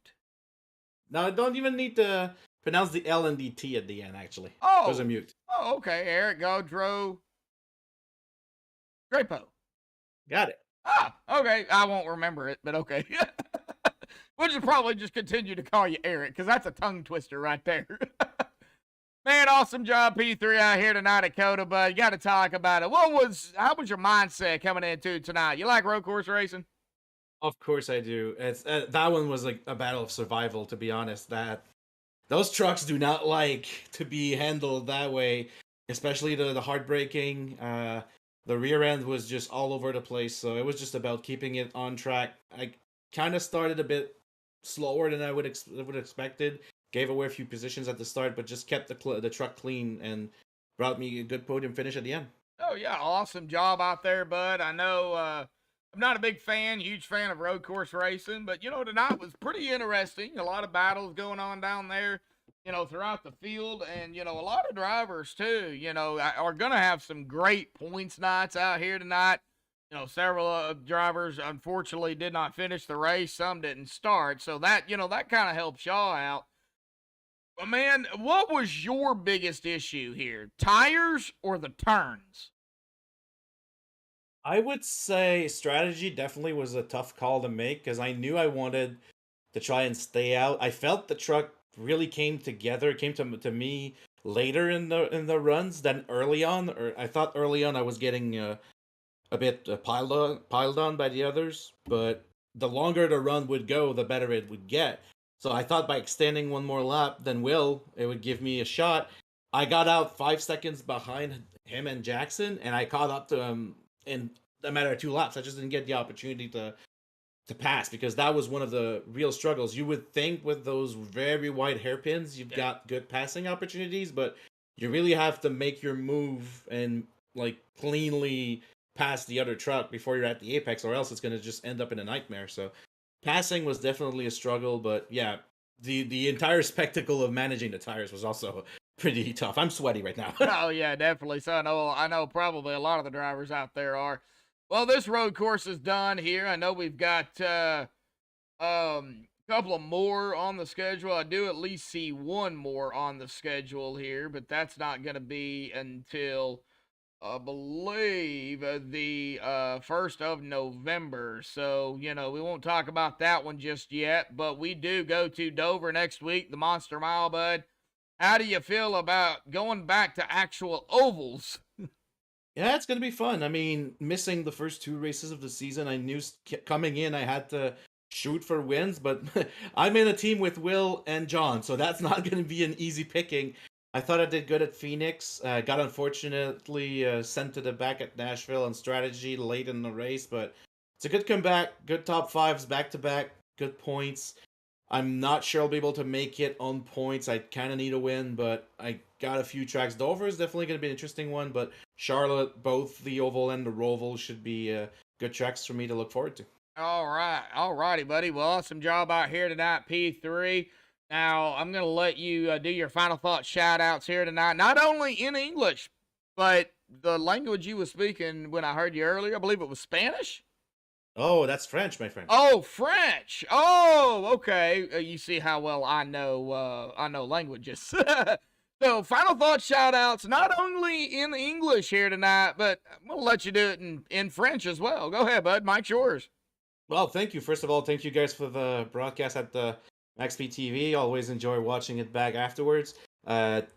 Now I don't even need to pronounce the L and the T at the end, actually. Oh. Those are mute. Oh, okay. Eric Godro. Drapo. Got it. Ah, okay. I won't remember it, but okay. We'll just probably just continue to call you Eric, because that's a tongue twister right there. Man, awesome job, P3, out here tonight at COTA, bud. You got to talk about it. How was your mindset coming into tonight? You like road course racing? Of course I do. It's that one was like a battle of survival, to be honest. That those trucks do not like to be handled that way, especially the hard braking. The rear end was just all over the place, so it was just about keeping it on track. I kind of started a bit slower than I would expected. Gave away a few positions at the start, but just kept the truck clean and brought me a good podium finish at the end. Oh, yeah. Awesome job out there, bud. I know I'm not a big fan, huge fan of road course racing, but, tonight was pretty interesting. A lot of battles going on down there, throughout the field. And, a lot of drivers, too, are going to have some great points nights out here tonight. Several drivers, unfortunately, did not finish the race. Some didn't start. So that, that kind of helps y'all out. But, man, what was your biggest issue here? Tires or the turns? I would say strategy definitely was a tough call to make because I knew I wanted to try and stay out. I felt the truck really came together. It came to me later in the runs than early on. Or I thought early on I was getting a bit piled on by the others, but the longer the run would go, the better it would get. So I thought by extending one more lap than Will, it would give me a shot. I got out 5 seconds behind him and Jackson, and I caught up to him in a matter of 2 laps. I just didn't get the opportunity to pass because that was one of the real struggles. You would think with those very wide hairpins, you've got good passing opportunities, but you really have to make your move and like cleanly pass the other truck before you're at the apex, or else it's going to just end up in a nightmare. So passing was definitely a struggle, but yeah, the entire spectacle of managing the tires was also pretty tough. I'm sweaty right now. Oh, yeah, definitely. So I know probably a lot of the drivers out there are. Well, this road course is done here. I know we've got a couple of more on the schedule. I do at least see one more on the schedule here, but that's not going to be until I believe the 1st of November. So, we won't talk about that one just yet, but we do go to Dover next week, the Monster Mile, bud. How do you feel about going back to actual ovals? Yeah, it's going to be fun. I mean, missing the first 2 races of the season, I knew coming in I had to shoot for wins, but I'm in a team with Will and John, so that's not going to be an easy picking. I thought I did good at Phoenix. Got unfortunately sent to the back at Nashville on strategy late in the race, but it's a good comeback. Good top 5s back-to-back. Good points. I'm not sure I'll be able to make it on points. I kind of need a win, but I got a few tracks. Dover is definitely going to be an interesting one, but Charlotte, both the Oval and the Roval, should be good tracks for me to look forward to. All right. All righty, buddy. Well, awesome job out here tonight, P3. Now, I'm going to let you do your final thought shout-outs here tonight, not only in English, but the language you were speaking when I heard you earlier. I believe it was Spanish? Oh, that's French, my friend. Oh, French. Oh, okay. You see how well I know languages. So, final thought shout-outs, not only in English here tonight, but I'm going to let you do it in French as well. Go ahead, bud. Mike's yours. Well, thank you. First of all, thank you guys for the broadcast at the MaxspeedTV. Always enjoy watching it back afterwards.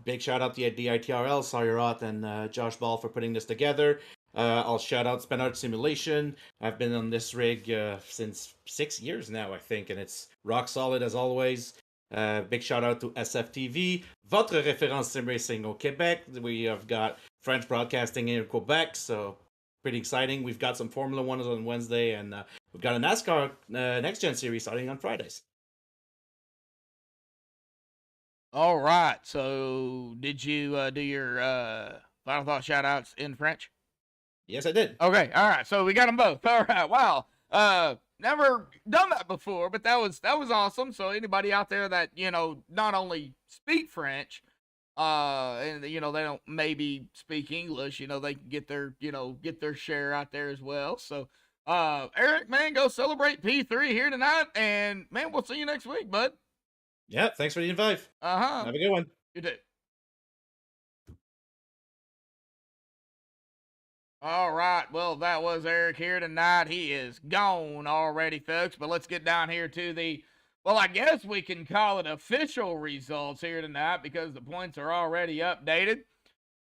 Big shout out to the ITRL, Sawyerot, and Josh Ball for putting this together. I'll shout out Spin Art Simulation. I've been on this rig since 6 years now, I think, and it's rock solid as always. Big shout out to SFTV, votre référence sim racing au Québec. We have got French broadcasting in Quebec, so pretty exciting. We've got some Formula One on Wednesday, and we've got a NASCAR Next Gen series starting on Fridays. All right. So, did you do your final thought shout outs in French? Yes, I did. Okay. All right. So we got them both. All right. Wow. Never done that before, but that was awesome. So anybody out there that not only speak French, and they don't maybe speak English, they can get their share out there as well. So, Eric, man, go celebrate P3 here tonight, and man, we'll see you next week, bud. Yeah, thanks for the invite. Have a good one. You too. All right. Well, that was Eric here tonight. He is gone already, folks. But let's get down here to the, well, I guess we can call it official results here tonight because the points are already updated.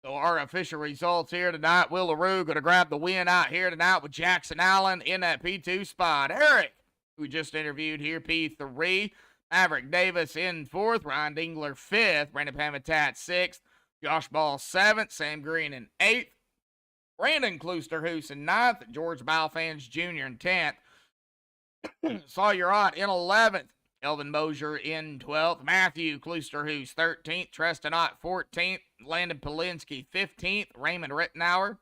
So our official results here tonight, Will LaRue going to grab the win out here tonight with Jackson Allen in that P2 spot. Eric, who we just interviewed here, P3. Maverick Davis in 4th. Ryan Dingler 5th. Brandon Pamitat 6th. Josh Ball 7th. Sam Green in 8th. Brandon Kloosterhoos in 9th. George Balfans Jr. in 10th. Sawyer Ott in 11th. Elvin Mosier in 12th. Matthew Kloosterhoos 13th. Treston Ott 14th. Landon Polinsky 15th. Raymond Rittenauer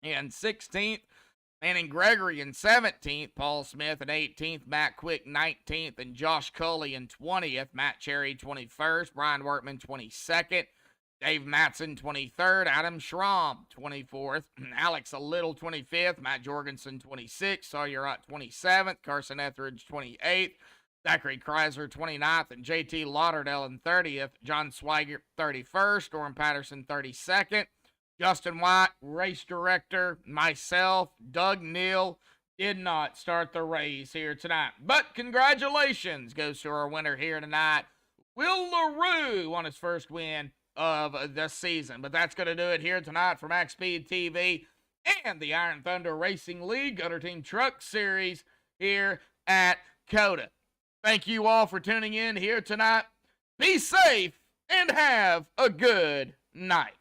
in 16th. Manning Gregory in 17th. Paul Smith in 18th. Matt Quick 19th. And Josh Culley in 20th. Matt Cherry 21st. Brian Workman 22nd. Dave Matson, 23rd. Adam Schramm, 24th. Alex Little, 25th. Matt Jorgensen, 26th. Sawyer Ott, 27th. Carson Etheridge, 28th. Zachary Kreiser, 29th. And JT Lauderdale in 30th. John Swigert, 31st. Storm Patterson, 32nd. Justin White, race director. Myself, Doug Neal, did not start the race here tonight. But congratulations goes to our winner here tonight, Will LaRue, on his first win of the season. But that's going to do it here tonight for MaxspeedTV and the Iron Thunder Racing League Gutter Team Truck Series here at COTA. Thank you all for tuning in here tonight. Be safe and have a good night.